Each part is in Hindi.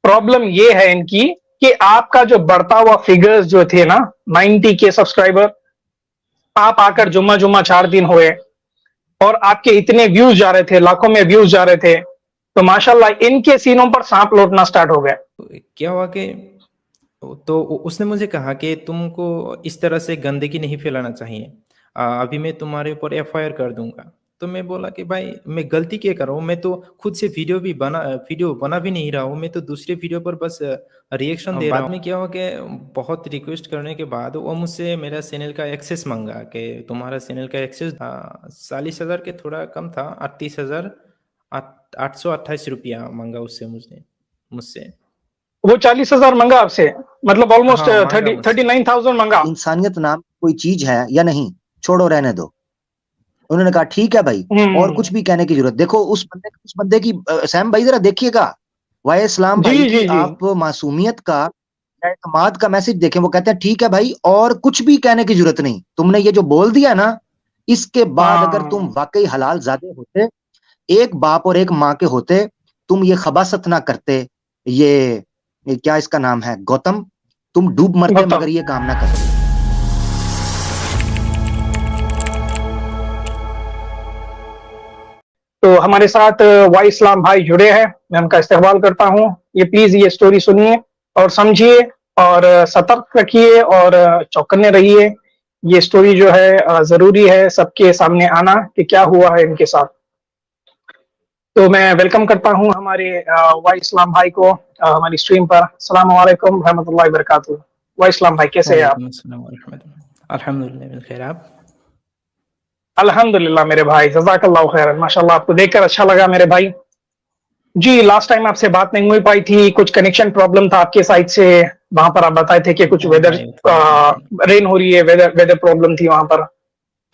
प्रॉब्लम ये है इनकी कि आपका जो बढ़ता हुआ फिगर्स जो थे ना, 90 के सब्सक्राइबर, आप आकर जुम्मा जुम्मा 4 दिन हुए और आपके इतने व्यूज जा रहे थे, लाखों में व्यूज जा रहे थे, तो माशाल्लाह इनके सीनों पर सांप लौटना स्टार्ट हो गया। तो क्या हुआ कि तो उसने मुझे कहा कि तुमको इस तरह से गंदगी नहीं फैलाना चाहिए। अभी मैं तुम्हारे ऊपर एफआईआर कर दूंगा। तो मैं बोला कि भाई मैं गलती क्या कर रहा हूँ, मैं तो खुद से वीडियो बना भी नहीं रहा हूँ, मैं तो दूसरे वीडियो पर बस रिएक्शन दे रहा हूँ। बाद में क्या हुआ कि बहुत रिक्वेस्ट करने के बाद वो मुझसे मेरा चैनल का एक्सेस मांगा कि तुम्हारा चैनल का एक्सेस 40,000 के थोड़ा कम था, 38,000 828 रुपया मांगा उससे मुझसे। वो 40,000 मंगा आपसे, मतलब ऑलमोस्ट हाँ, मांगा 39,000 मंगा। इंसानियत नाम कोई चीज है या नहीं, छोड़ो रहने दो। उन्होंने कहा ठीक है भाई, और कुछ भी कहने की जरूरत। देखो उस बंदे की सैम भाई जरा देखिएगा, वाय इस्लाम भाई जी जी की जी। आप मासूमियत का या इत्मीनान का मैसेज देखें। वो कहते हैं ठीक है भाई, और कुछ भी कहने की जरूरत नहीं, तुमने ये जो बोल दिया ना, इसके बाद अगर तुम हाँ वाकई हलाल जादे होते, एक बाप और एक माँ के होते, तुम ये खबासत ना करते। ये क्या इसका नाम है, गौतम, तुम डूब मरते गौतम। मगर ये काम ना करते। तो हमारे साथ वाई इस्लाम भाई जुड़े हैं, मैं उनका इस्तेमाल करता हूँ। ये प्लीज ये स्टोरी सुनिए और समझिए और सतर्क रखिए और चौकन्ने रहिए। ये स्टोरी जो है जरूरी है सबके सामने आना कि क्या हुआ है इनके साथ। तो मैं वेलकम करता हूँ हमारे वाई इस्लाम भाई को हमारी स्ट्रीम पर। अस्सलाम वालेकुम रहमतुल्लाहि व बरकातुहू। वाई इस्लाम भाई कैसे हैं आप? वालेकुम अस्सलाम वरहमतुल्लाह। अल्हम्दुलिल्लाह बिल खैर, आप? अल्हम्दुलिल्लाह मेरे भाई, जज़ाकल्लाहु खैरन। माशाल्लाह आपको देखकर अच्छा लगा मेरे भाई। जी, लास्ट टाइम आपसे बात नहीं हो पाई थी, कुछ कनेक्शन प्रॉब्लम था आपके साइड से। वहां पर आप बताए थे कि कुछ हाँ वेदर भाई, थोड़ा कनेक्शन। रेन हो रही है, वेदर वेदर प्रॉब्लम थी वहां पर।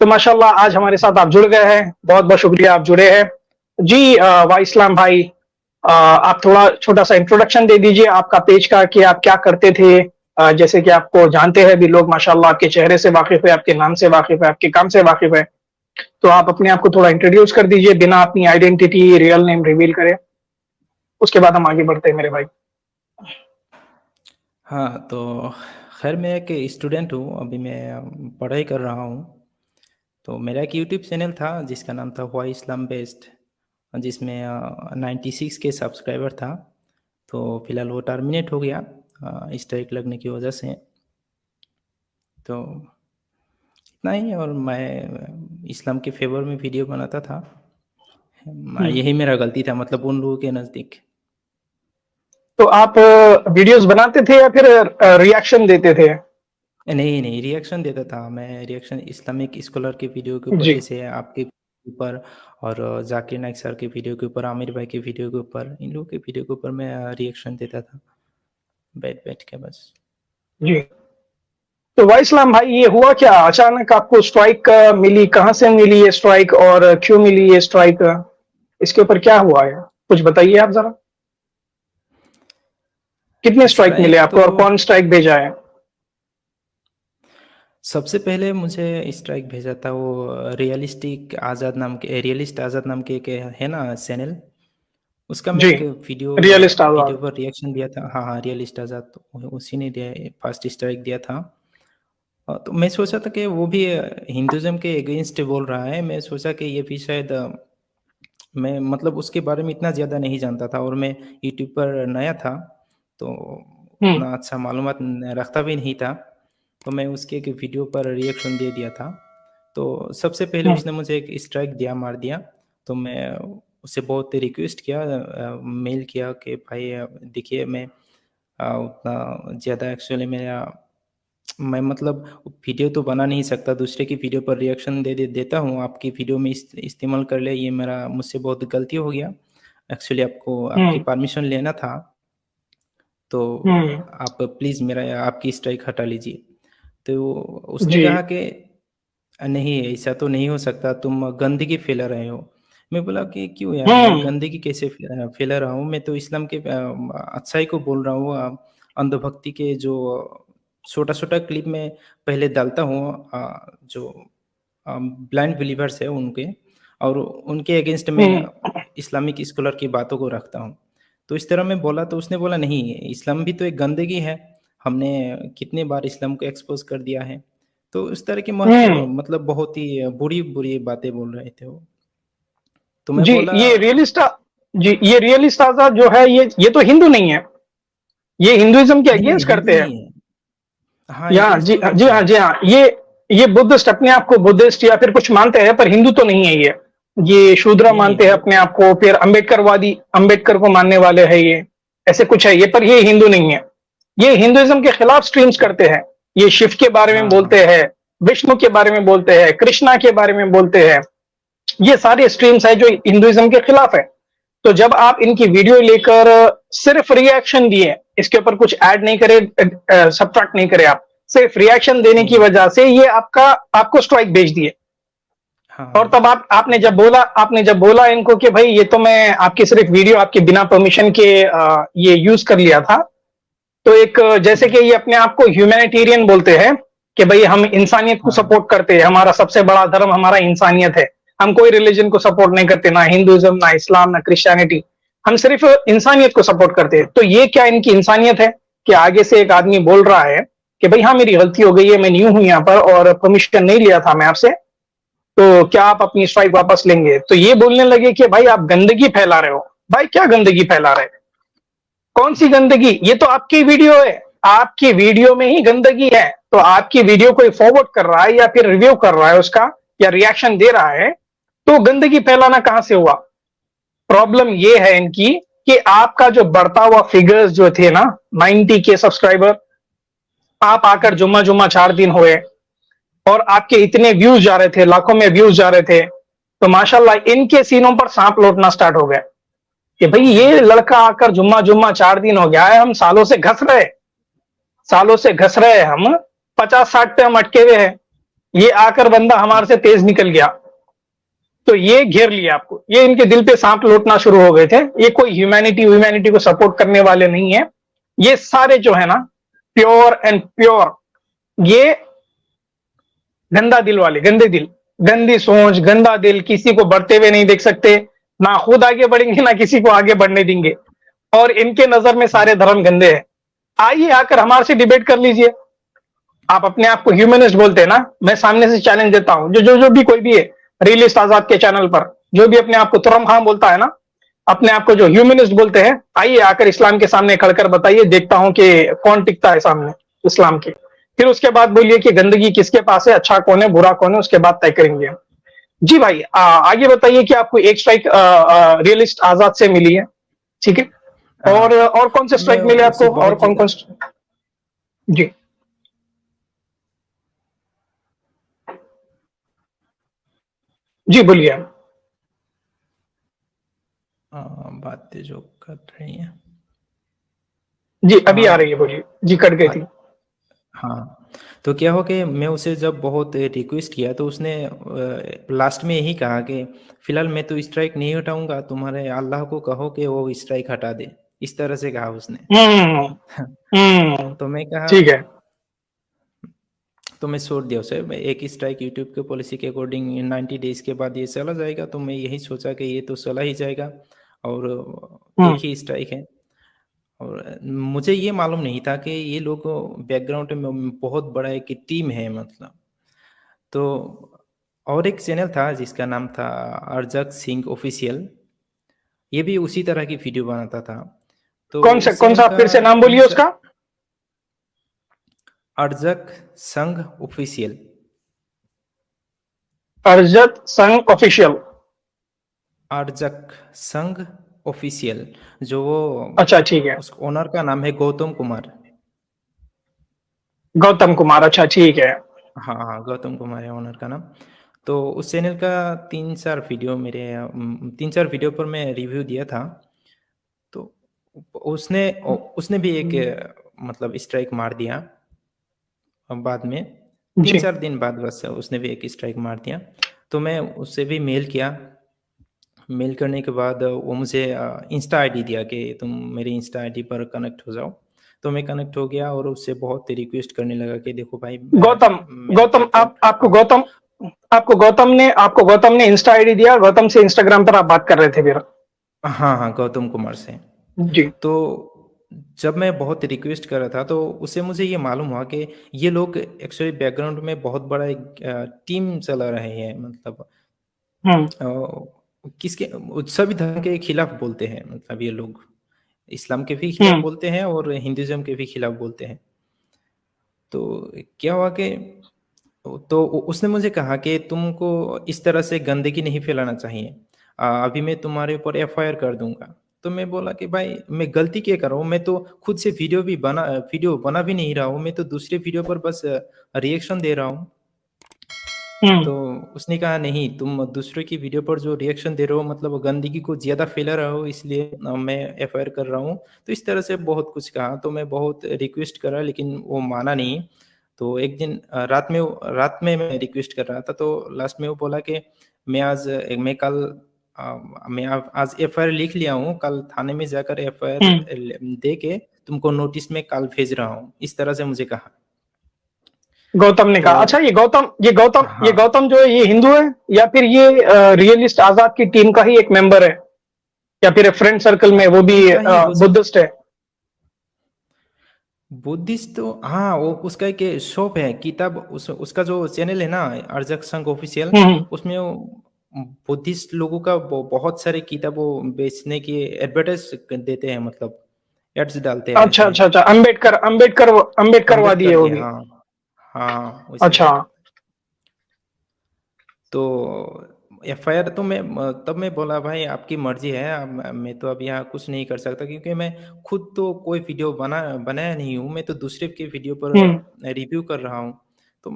तो माशाल्लाह आज हमारे साथ आप जुड़ गए हैं, बहुत बहुत शुक्रिया आप जुड़े हैं। जी वाई इस्लाम भाई, आप थोड़ा छोटा सा इंट्रोडक्शन दे दीजिए आपका पेज का कि आप क्या करते थे। जैसे कि आपको जानते हैं भी लोग माशाल्लाह, आपके चेहरे से वाकिफ है, आपके नाम से वाकिफ है, आपके काम से वाकिफ है। तो आप अपने आप को थोड़ा इंट्रोड्यूस कर दीजिए बिना अपनी आइडेंटिटी रियल नेम रिवील करे, उसके बाद हम आगे बढ़ते हैं मेरे भाई। हाँ, तो खैर मैं एक स्टूडेंट हूँ, अभी मैं पढ़ाई कर रहा हूँ। तो मेरा एक यूट्यूब चैनल था जिसका नाम था वाई इस्लाम बेस्ट, जिसमें 96 के सब्सक्राइबर था। तो फिलहाल वो टर्मिनेट हो गया स्ट्राइक लगने की वजह से। तो इतना ही, और मैं इस्लाम के फेवर में वीडियो बनाता था। यही मेरा गलती था, मतलब उन लोगों के नज़दीक। तो आप वीडियोस बनाते थे या फिर रिएक्शन देते थे? नहीं नहीं, रिएक्शन देता था मैं। रिएक्शन इस्लामिक स्कॉलर के वीडियो के ऊपर, जी। जैसे आपके ऊपर, और जाकिर नाइक सर के वीडियो के ऊपर, आमिर भाई के वीडियो के ऊपर, इन लोगों के वीडियो के ऊपर मैं रिएक्शन देता था बैठ बैठ के बस। जी। तो वाई इस्लाम भाई, ये हुआ क्या अचानक आपको स्ट्राइक मिली? कहाँ से मिली ये स्ट्राइक और क्यों मिली ये स्ट्राइक? इसके ऊपर क्या हुआ है, कुछ बताइए आप जरा। कितने स्ट्राइक मिले स्ट्राइक आपको तो और कौन स्ट्राइक भेजा है? सबसे पहले मुझे स्ट्राइक भेजा था वो रियलिस्ट आज़ाद नाम के एक है ना चैनल, उसका मैं जी। एक वीडियो रियलिस्ट वीडियो आवाज। पर रिएक्शन दिया था। हाँ हाँ, रियलिस्ट आज़ाद, तो उसी ने दिया, फर्स्ट स्ट्राइक दिया था। तो मैं सोचा था कि वो भी हिंदुज़्म के अगेंस्ट बोल रहा है। मैं सोचा कि ये भी शायद मैं मतलब उसके बारे में इतना ज़्यादा नहीं जानता था, और मैं यूट्यूब पर नया था, तो हम्म। उतना अच्छा मालूमात रखता भी नहीं था। तो मैं उसके एक वीडियो पर रिएक्शन दे दिया था। तो सबसे पहले हम्म। उसने मुझे एक स्ट्राइक दिया, मार दिया। तो मैं उससे बहुत रिक्वेस्ट किया, मेल किया कि भाई देखिए मैं उतना ज़्यादा एक्चुअली मेरा, मैं मतलब वीडियो तो बना नहीं सकता, दूसरे की वीडियो पर रिएक्शन देता हूँ, आपकी वीडियो में इस्तेमाल कर ले, ये मेरा मुझसे बहुत गलती हो गया। एक्चुअली आपको आपकी हम्म। परमिशन लेना था, तो हम्म। आप प्लीज़ मेरा आपकी स्ट्राइक हटा लीजिए। तो उसने जी। कहा कि नहीं ऐसा तो नहीं हो सकता, तुम गंदगी फैला रहे हो। मैं बोला कि क्यों यार, मैं हम्म। गंदगी कैसे फैला रहा हूँ, मैं तो इस्लाम के अच्छाई को बोल रहा हूँ। अंधभक्ति के जो छोटा-छोटा क्लिप में पहले डालता हूँ, जो ब्लाइंड बिलीवर्स है उनके, और उनके अगेंस्ट में हम्म। इस्लामिक स्कॉलर की बातों को रखता हूँ। तो इस तरह मैं बोला तो उसने बोला नहीं, इस्लाम भी तो एक गंदगी है, हमने कितने बार इस्लाम को एक्सपोज कर दिया है। तो उस तरह की मतलब बहुत ही बुरी बुरी बातें बोल रहे थे वो। तो मैं जी बोला ये रियलिस्ट, जी ये रियलिस्ट आजाद जो है ये तो हिंदू नहीं है, ये हिंदुइज्म के नहीं नहीं अगेंस्ट हिंदू करते हैं। नहीं है, हाँ या अगेंस्ट जी तो जी करते हाँ हैं। जी हाँ, ये बुद्धिस्ट अपने आप को बुद्धिस्ट या फिर कुछ मानते हैं, पर हिंदू तो नहीं है ये शूद्र नहीं मानते नहीं हैं वो अपने आप को, फिर अम्बेडकरवादी, अम्बेडकर को मानने वाले हैं ये, ऐसे कुछ है ये, पर ये हिंदू नहीं है। ये हिंदुइज्म के खिलाफ स्ट्रीम्स करते हैं, ये शिव के बारे में हाँ हाँ बोलते हैं, विष्णु के बारे में बोलते हैं, कृष्णा के बारे में बोलते हैं। ये सारे स्ट्रीम्स है जो हिंदुइज्म के खिलाफ है। तो जब आप इनकी वीडियो लेकर सिर्फ रिएक्शन दिए, इसके ऊपर कुछ ऐड नहीं करे, सब्ट्रैक्ट नहीं करे, आप सिर्फ रिएक्शन देने की नहीं वजह से ये आपको स्ट्राइक भेज दिए। हाँ और तब आपने जब बोला इनको कि भाई ये तो मैं आपकी सिर्फ वीडियो आपके बिना परमिशन के ये यूज कर लिया था, तो एक जैसे कि ये अपने आप को ह्यूमैनिटेरियन बोलते हैं कि भाई हम इंसानियत को हाँ सपोर्ट करते हैं, हमारा सबसे बड़ा धर्म हमारा इंसानियत है, हम कोई रिलीजन को सपोर्ट नहीं करते, ना हिंदुइज्म, ना इस्लाम, ना क्रिश्चियनिटी, हम सिर्फ इंसानियत को सपोर्ट करते हैं। तो ये क्या इनकी इंसानियत है कि आगे से एक आदमी बोल रहा है कि भाई हाँ मेरी गलती हो गई है, मैं न्यू हूं यहाँ पर और परमिशन नहीं लिया था मैं आपसे, तो क्या आप अपनी स्ट्राइक वापस लेंगे? तो ये बोलने लगे कि भाई आप गंदगी फैला रहे हो। भाई क्या गंदगी फैला रहे? कौन सी गंदगी? ये तो आपकी वीडियो है, आपकी वीडियो में ही गंदगी है। तो आपकी वीडियो कोई फॉरवर्ड कर रहा है या फिर रिव्यू कर रहा है उसका, या रिएक्शन दे रहा है, तो गंदगी फैलाना कहां से हुआ? प्रॉब्लम ये है इनकी कि आपका जो बढ़ता हुआ फिगर्स जो थे ना, 90 के सब्सक्राइबर, आप आकर जुम्मा जुम्मा 4 दिन हुए और आपके इतने व्यूज जा रहे थे, लाखों में व्यूज जा रहे थे, तो माशाल्लाह इनके सीनों पर सांप लौटना स्टार्ट हो गया कि भाई ये लड़का आकर जुम्मा जुम्मा 4 दिन हो गया है, हम सालों से घस रहे हैं, हम 50-60 पे हम अटके हुए हैं, ये आकर बंदा हमारे से तेज निकल गया, तो ये घेर लिया आपको। ये इनके दिल पे सांप लौटना शुरू हो गए थे। ये कोई ह्यूमैनिटी को सपोर्ट करने वाले नहीं है, ये सारे जो है ना प्योर एंड प्योर, ये गंदा दिल वाले, गंदे दिल, गंदी सोच, गंदा दिल, किसी को बढ़ते हुए नहीं देख सकते, ना खुद आगे बढ़ेंगे ना किसी को आगे बढ़ने देंगे, और इनके नजर में सारे धर्म गंदे हैं। आइए आकर हमारे से डिबेट कर लीजिए। आप अपने आप को ह्यूमनिस्ट बोलते हैं ना, मैं सामने से चैलेंज देता हूं, जो भी कोई भी है रियलिस्ट आजाद के चैनल पर, जो भी अपने आप को तुरम खान बोलता है ना, अपने आप को जो ह्यूमनिस्ट बोलते हैं, आइए आकर इस्लाम के सामने खड़कर बताइए, देखता हूं कि कौन टिकता है सामने इस्लाम के। फिर उसके बाद बोलिए कि गंदगी किसके पास है, अच्छा कौन है, बुरा कौन है, उसके बाद तय करेंगे हम। जी भाई आगे बताइए कि आपको एक स्ट्राइक रियलिस्ट आजाद से मिली है, ठीक है, और कौन से मैं स्ट्राइक मिले उससे आपको, और बहुत कौन कौन? जी जी बोलिए। बातें जो कर रही हैं, जी अभी आ हाँ रही है, बोलिए। जी कट गई थी। हाँ, तो क्या हो कि मैं उसे जब बहुत रिक्वेस्ट किया तो उसने लास्ट में यही कहा कि फिलहाल मैं तो स्ट्राइक नहीं हटाऊंगा, तुम्हारे अल्लाह को कहो कि वो स्ट्राइक हटा दे, इस तरह से कहा उसने। हम्म, तो मैं कहा, ठीक है। तो मैं छोड़ दिया उसे। मैं एक स्ट्राइक यूट्यूब के पॉलिसी के अकॉर्डिंग 90 डेज के बाद ये चला जाएगा, तो मैं यही सोचा कि ये तो चला ही जाएगा और हम्म, एक ही स्ट्राइक है। और मुझे ये मालूम नहीं था कि ये लोग बैकग्राउंड में बहुत बड़ा एक टीम है मतलब। तो और एक चैनल था जिसका नाम था अरजक सिंह ऑफिशियल, ये भी उसी तरह की वीडियो बनाता था। तो उस कौन चैनल सा का फिर से नाम बोलिए उसका? अरजक संघ ऑफिशियल। अरजत संघ ऑफिशियल। अरजक संघ ऑफिशियल, जो वो अच्छा ठीक है। उस ओनर का नाम है गौतम कुमार। गौतम कुमार, अच्छा ठीक है। हाँ हाँ, गौतम कुमार है ओनर का नाम। तो उस चैनल का 3-4 वीडियो मेरे 3-4 वीडियो पर मैं रिव्यू दिया था। तो उसने उसने भी एक मतलब स्ट्राइक मार दिया बाद में, जी 3-4 दिन बाद बस उसने भी एक स्ट्राइक मार दिया। तो मैं उससे भी मेल किया, मेल करने के बाद वो मुझे इंस्टा आईडी दिया कि तुम मेरी इंस्टा आईडी पर कनेक्ट हो जाओ। तो मैं कनेक्ट हो गया और उससे बहुत रिक्वेस्ट करने लगा कि देखो भाई गौतम, मेरा प्लेटफॉर्म। आपको गौतम ने इंस्टा आईडी दिया, गौतम से इंस्टाग्राम पर आप बात कर रहे थे फिर? हाँ हाँ, गौतम कुमार से। जी। तो जब मैं बहुत रिक्वेस्ट कर रहा था तो उससे मुझे ये मालूम हुआ कि ये लोग एक्चुअली बैकग्राउंड में बहुत बड़ा एक टीम चला रहे हैं, मतलब हम्म। किसके सभी धर्म के खिलाफ बोलते हैं, मतलब ये लोग इस्लाम के भी खिलाफ हम्म। बोलते हैं और हिंदुइज्म के भी खिलाफ बोलते हैं। तो क्या हुआ कि तो उसने मुझे कहा कि तुमको इस तरह से गंदगी नहीं फैलाना चाहिए। अभी मैं तुम्हारे ऊपर एफआईआर कर दूंगा। तो मैं बोला कि भाई मैं गलती क्या कर रहा हूँ, मैं तो खुद से वीडियो बना भी नहीं रहा हूँ, मैं तो दूसरे वीडियो पर बस रिएक्शन दे रहा हूँ। हम्म। तो उसने कहा नहीं, तुम दूसरे की वीडियो पर जो रिएक्शन दे रहे हो मतलब गंदगी को ज़्यादा फैला रहे हो, इसलिए मैं एफआईआर कर रहा हूँ। तो इस तरह से बहुत कुछ कहा, तो मैं बहुत रिक्वेस्ट करा लेकिन वो माना नहीं। तो एक दिन रात में मैं रिक्वेस्ट कर रहा था, तो लास्ट में वो बोला कि मैं कल आज एफआईआर लिख लिया हूँ, कल थाने में जाकर एफआईआर हम्म। दे के तुमको नोटिस में कल भेज रहा हूँ, इस तरह से मुझे कहा। गौतम ने तो कहा, अच्छा ये हाँ, गौतम जो है ये हिंदू है या फिर ये रियलिस्ट आजाद की टीम का ही एक मेंबर है, या फिर फ्रेंड सर्कल में वो भी उनका ही हो बुद्धिस्ट है? बुद्धिस्ट तो हाँ, वो उसका एक शॉप है किताब, उसका जो चैनल है ना, अर्जक संघ ऑफिशियल, हम्म। उसमें वो बुद्धिस्ट लोगों का बहुत सारे किताब वो बेचने की एडवर्टाइज देते हैं, मतलब एड्स डालते अच्छा रहते हैं। अच्छा अच्छा, अम्बेडकरवादी है वो अम्बेडकर, भी? हाँ हाँ, वैसे अच्छा। वाले। तो एफआईआर तो तब मैं बोला भाई आपकी मर्जी है, मैं तो अब यहाँ कुछ नहीं कर सकता, क्योंकि मैं खुद तो कोई वीडियो बनाया नहीं हूँ, मैं तो दूसरे के वीडियो पर हम्म। रिव्यू कर रहा हूँ। तो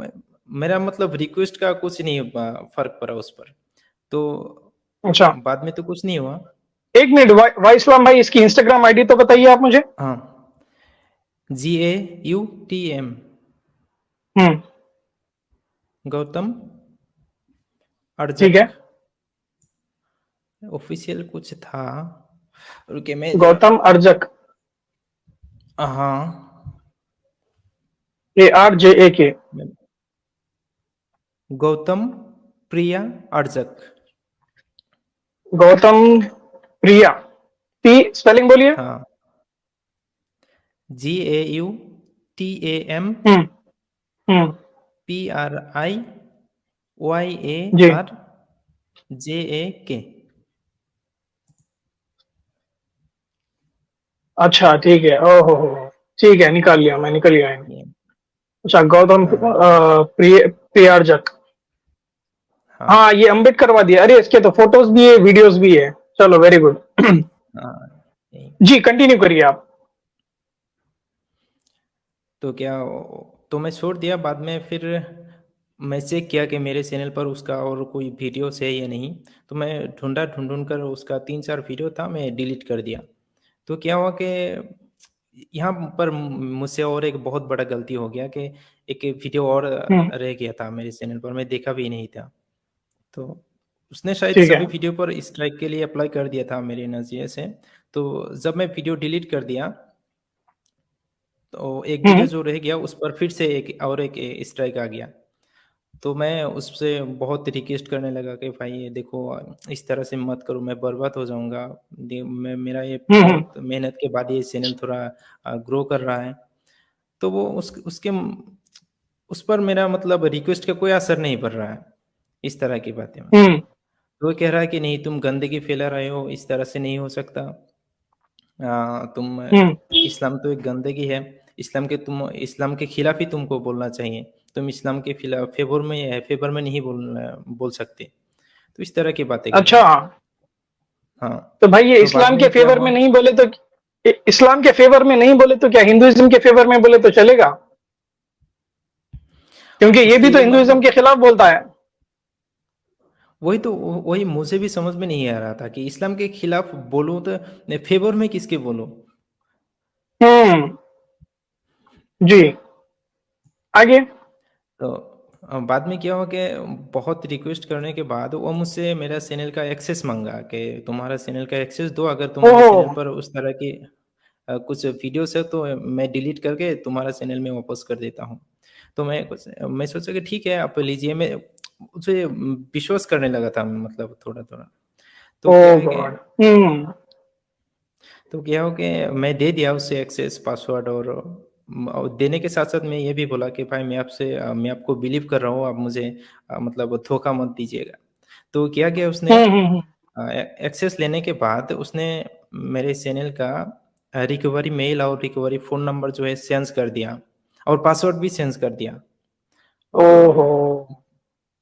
मेरा मतलब रिक्वेस्ट का कुछ नहीं फर्क पड़ा उस पर। तो अच्छा, बाद में तो कुछ नहीं हुआ। एक मिनट, वाइसलाम भाई, इसकी इंस्टाग्राम आईडी तो बताइए आप मुझे। हाँ, GAUTM, हम्म। गौतम ठीक अर्जक है। ऑफिशियल कुछ था, रुके मैं जरा। गौतम अर्जक, हाँ, ARJAK। गौतम प्रिया अर्जक। गौतम प्रिया, पी स्पेलिंग बोलिए। हाँ, GAUTAM हम्म। हम्म। जी। PRIYARJAK। अच्छा ठीक है, ओहो हो, ठीक है, निकाल लिया, मैं निकल गया है। ये अच्छा, गौतम हाँ प्रियार्जक। हाँ हाँ, ये अम्बेडकरवादी है, अरे इसके तो फोटोज भी है, वीडियोस भी है। चलो, वेरी गुड। हाँ, यही। जी, कंटिन्यू करिए आप। तो क्या, तो मैं छोड़ दिया। बाद में फिर मैं चेक किया कि मेरे चैनल पर उसका और कोई वीडियोस है या नहीं। तो मैं ढूंढ कर उसका 3-4 वीडियो था, मैं डिलीट कर दिया। तो क्या हुआ कि यहाँ पर मुझसे और एक बहुत बड़ा गलती हो गया कि एक वीडियो और हम्म। रह गया था मेरे चैनल पर, मैं देखा भी नहीं था। तो उसने शायद ठीक है। सभी वीडियो पर स्ट्राइक के लिए अप्लाई कर दिया था मेरे नज़रिए से। तो जब मैं वीडियो डिलीट कर दिया, तो एक वीडियो हम्म। जो रह गया उस पर फिर से एक स्ट्राइक आ गया। तो मैं उससे बहुत रिक्वेस्ट करने लगा कि भाई ये देखो, इस तरह से मत करो, मैं बर्बाद हो जाऊंगा। मेरा ये हम्म। बहुत मेहनत के बाद ये चैनल थोड़ा ग्रो कर रहा है। तो वो उस पर मेरा मतलब रिक्वेस्ट का कोई असर नहीं पड़ रहा है, इस तरह की बातें में। हम्म। तो वो कह रहा है कि नहीं, तुम गंदगी फैला रहे हो, इस तरह से नहीं हो सकता। तुम हम्म। इस्लाम तो एक गंदगी है, इस्लाम के खिलाफ ही तुमको बोलना चाहिए। तुम इस्लाम के खिलाफ फेवर में नहीं बोल सकते। तो इस तरह की बातें कर रहा अच्छा, है। हाँ। तो भाई ये तो बाद इस्लाम के में क्या फेवर हुआ, में नहीं बोले तो, इस्लाम के फेवर में नहीं बोले तो क्या हिंदुइज्म के फेवर में बोले तो चलेगा? क्योंकि ये भी तो उसके हिंदुइज्म मतलब के खिलाफ बोलता है। वही मुझे भी समझ में नहीं आ रहा था कि इस्लाम के खिलाफ बोलूं तो फेवर में किसके बोलूं। हम्म। जी, आगे। तो बाद में क्या हुआ कि बहुत रिक्वेस्ट करने के बाद वो मुझसे मेरा चैनल का एक्सेस मांगा कि तुम्हारा चैनल का एक्सेस दो, अगर तुम्हारे ओहो। चैनल पर उस तरह की कुछ वीडियोस है तो मैं डिलीट करके तुम्हारा चैनल में वापस कर देता हूँ। तो मैं सोचा कि ठीक है आप लीजिए। मैं मुझे विश्वास करने लगा था, मतलब थोड़ा थोड़ा। तो ओ क्या है कि गॉड। हम्म। तो क्या हो कि मैं दे दिया उससे एक्सेस पासवर्ड, और देने के साथ साथ मैं ये भी बोला कि भाई मैं आपको बिलीव कर रहा हूँ, आप मुझे मतलब धोखा मत दीजिएगा। तो क्या किया उसने, हम्म। एक्सेस लेने के बाद उसने मेरे चैनल का रिकवरी मेल और रिकवरी फ़ोन नंबर जो है चेंज कर दिया, और पासवर्ड भी चेंज कर दिया। और ओहो।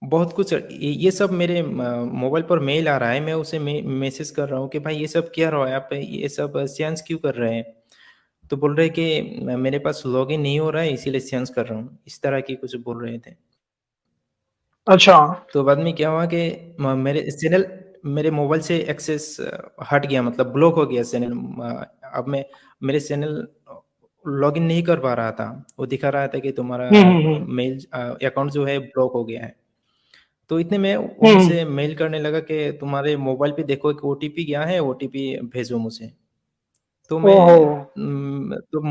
बहुत कुछ ये सब मेरे मोबाइल पर मेल आ रहा है, मैं उसे मैसेज कर रहा हूँ कि भाई ये सब क्या रहा है, आप ये सब चेंज क्यों कर रहे हैं? तो बोल रहे हैं कि मेरे पास लॉगिन नहीं हो रहा है इसीलिए चेंज कर रहा हूँ, इस तरह की कुछ बोल रहे थे। अच्छा। तो बाद में क्या हुआ कि मेरे मोबाइल से एक्सेस हट गया, मतलब ब्लॉक हो गया चैनल। अब मैं मेरे चैनल लॉगिन नहीं कर पा रहा था, वो दिखा रहा था कि तुम्हारा हम्म। मेल अकाउंट जो है ब्लॉक हो गया है। तो इतने में हम्म। उनसे मेल करने लगा कि तुम्हारे मोबाइल पे देखो एक ओटीपी गया है, ओटीपी भेजो मुझे। तो ओहो। तो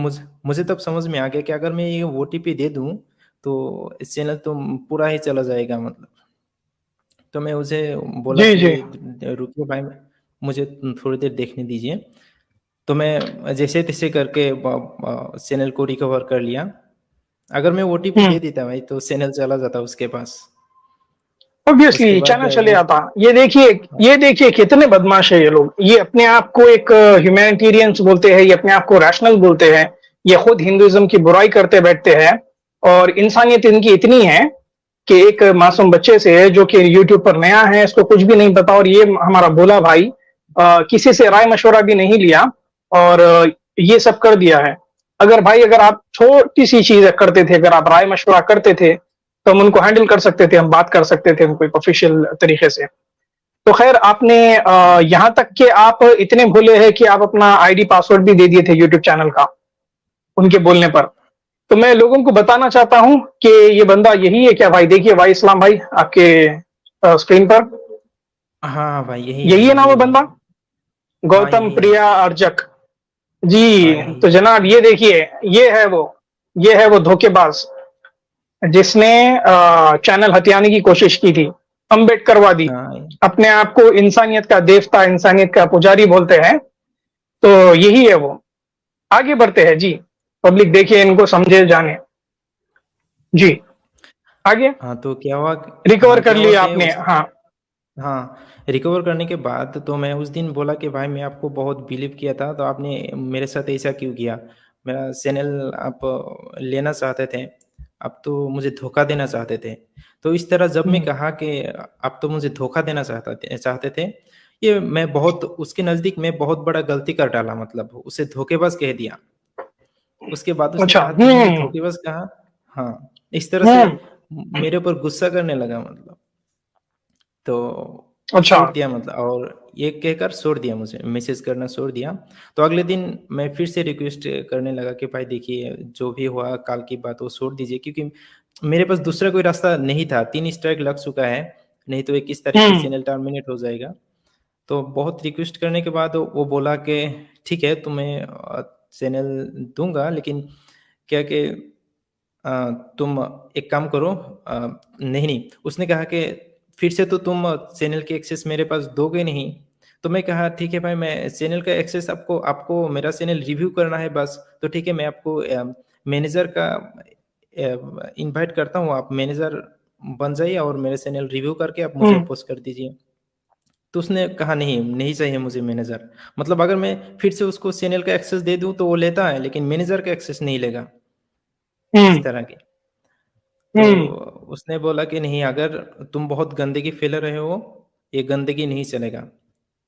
मुझे तब समझ में आ गया कि अगर मैं ये ओटीपी दे दूं तो इस चैनल तो पूरा ही चला जाएगा मतलब। तो मैं उसे बोला जी कि जी। रुकिए भाई, मुझे थोड़ी देर देखने दीजिए। तो मैं जैसे तैसे करके चैनल को रिकवर कर लिया। अगर मैं ओटीपी दे हम्म। देता भाई तो चैनल चला जाता उसके पास। उसके ऑब्वियसली बाद चैनल चले वो, आता। ये देखिए कितने बदमाश है ये लोग। ये अपने आप को एक ह्यूमैनिटेरियंस बोलते हैं, ये अपने आप को रैशनल बोलते हैं, ये खुद हिंदुइज्म की बुराई करते बैठते हैं। और इंसानियत इनकी इतनी है कि एक मासूम बच्चे से जो कि यूट्यूब पर नया है, इसको कुछ भी नहीं पता, और ये हमारा भोला भाई किसी से राय मशवरा भी नहीं लिया और ये सब कर दिया है। अगर आप छोटी सी चीज करते थे, अगर आप राय मशवरा करते थे, तो हम उनको हैंडल कर सकते थे, हम बात कर सकते थे उनको एक ऑफिशियल तरीके से। तो खैर आपने यहाँ तक कि आप इतने भोले हैं कि आप अपना आईडी पासवर्ड भी दे दिए थे यूट्यूब चैनल का उनके बोलने पर। तो मैं लोगों को बताना चाहता हूं कि ये बंदा यही है क्या भाई? देखिए भाई इस्लाम भाई आपके स्क्रीन पर हाँ हाँ भाई यही है ना वो यही बंदा, है। हाँ गौतम यही है। प्रिया अर्जक जी। हाँ यही तो है। जनाब ये देखिए, ये है वो धोखेबाज जिसने चैनल हथियाने की कोशिश की थी, अम्बेडकरवादी, हाँ अपने आप को इंसानियत का देवता, इंसानियत का पुजारी बोलते हैं। तो यही है वो। आगे बढ़ते हैं जी, पब्लिक देखिए इनको, समझे जाने जी। आगे हाँ तो क्या हुआ, रिकवर हाँ कर क्या हुआ लिया कि आपने? उस, हाँ। हाँ, रिकवर करने के बाद तो मैं उस दिन बोला कि भाई मैं आपको बहुत बिलीव किया था, तो आपने मेरे साथ ऐसा क्यों किया? मेरा चैनल आप लेना चाहते थे, आप तो मुझे धोखा देना चाहते थे। तो इस तरह जब मैं हम्म। कहा कि आप तो मुझे धोखा देना चाहते थे, ये मैं बहुत उसके नज़दीक मैं बहुत बड़ा गलती कर डाला, मतलब उसे धोखेबाज कह दिया। उसके बाद उसने अच्छा। कहा तुम मुझे हम्म। धोखेबाज कहा। हाँ, इस तरह से हम्म। मेरे ऊपर गुस्सा करने लगा मतलब। तो अच्छा। छोड़ दिया मतलब, और ये कहकर छोड़ दिया, मुझे मैसेज करना छोड़ दिया। तो अगले दिन मैं फिर से रिक्वेस्ट करने लगा कि भाई देखिए जो भी हुआ काल की बात वो छोड़ दीजिए, क्योंकि मेरे पास दूसरा कोई रास्ता नहीं था, 3 स्ट्राइक लग चुका है, नहीं तो 21 तारीख को हम्म। चैनल टर्मिनेट हो जाएगा। तो बहुत रिक्वेस्ट करने के बाद वो बोला कि ठीक है तुम्हें चैनल दूंगा, लेकिन क्या कि अ, तुम एक काम करो, नहीं नहीं, उसने कहा कि फिर से तो तुम चैनल की एक्सेस मेरे पास दोगे नहीं। तो मैं कहा ठीक है भाई, मैं चैनल का एक्सेस आपको आपको मेरा चैनल रिव्यू करना है बस, तो ठीक है मैं आपको मैनेजर का इनवाइट करता हूँ, आप मैनेजर बन जाइए और मेरे चैनल रिव्यू करके आप मुझे हम्म। अपोज कर दीजिए। तो उसने कहा नहीं, नहीं चाहिए मुझे मैनेजर। मतलब अगर मैं फिर से उसको चैनल का एक्सेस दे दूँ तो वो लेता है, लेकिन मैनेजर का एक्सेस नहीं लेगा, इस हम्म। तरह की। तो हम्म। उसने बोला कि नहीं, अगर तुम बहुत गंदगी फैला रहे हो, ये गंदगी नहीं चलेगा।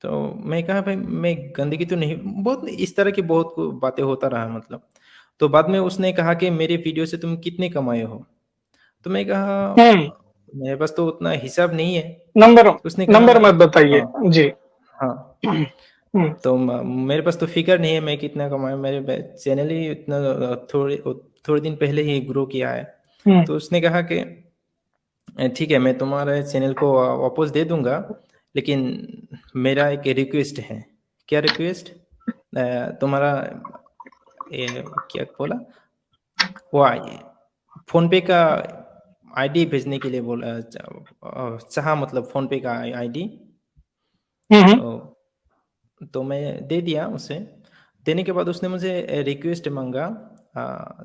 तो मैं कहा भाई मैं गंदगी तो नहीं, बहुत इस तरह की बहुत बातें होता रहा मतलब। तो बाद में उसने कहा कि मेरे वीडियो से तुम कितने कमाए हो? तो मैं कहा हम्म। मेरे पास तो उतना हिसाब नहीं है। नंबर उसने कहा नंबर मत बताइए हाँ, जी। हाँ। हम्म। तो मेरे पास तो फिगर नहीं है मैं कितना कमाया, मेरे चैनल ही इतना थोड़े दिन पहले ही ग्रो किया है। हम्म। तो उसने कहा कि ठीक है मैं तुम्हारे चैनल को वापस दे दूंगा, लेकिन मेरा एक रिक्वेस्ट है। क्या रिक्वेस्ट? तुम्हारा क्या बोला, वो फोन पे का आईडी भेजने के लिए बोला, चाहा मतलब फोन पे का आईडी। हम्म। तो मैं दे दिया उसे। देने के बाद उसने मुझे रिक्वेस्ट मांगा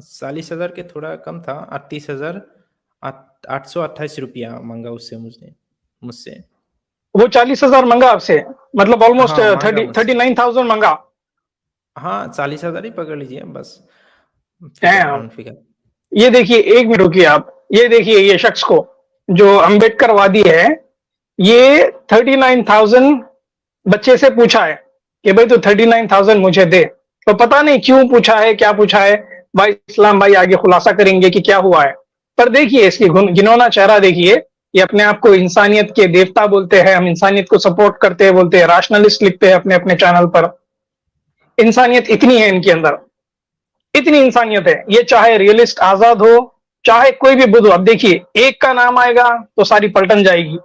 40,000 के थोड़ा कम था, 38,828 रुपया मांगा उससे मुझसे। वो 40,000 मांगा आपसे, मतलब ऑलमोस्ट हाँ, मांगा 39,000 मांगा। हाँ 40,000 ही पकड़ लीजिए बस, Damn। Round figure. ये देखिए, एक मिनट रुकिए आप, ये देखिए ये शख्स को जो अम्बेडकरवादी है, ये 39,000 बच्चे से पूछा है कि भाई तू 39,000 मुझे दे। तो पता नहीं क्यों पूछा है, क्या पूछा है, भाई इस्लाम भाई आगे खुलासा करेंगे कि क्या हुआ है। पर देखिए इसकी घिनौना चेहरा देखिए, ये अपने आप को इंसानियत के देवता बोलते हैं, हम इंसानियत को सपोर्ट करते हैं बोलते हैं, रैशनलिस्ट लिखते हैं अपने अपने चैनल पर। इंसानियत इतनी है इनके अंदर, इतनी इंसानियत है। ये चाहे रियलिस्ट आजाद हो, चाहे कोई भी बुद्ध हो। अब देखिए, एक का नाम आएगा तो सारी पलटन जाएगी।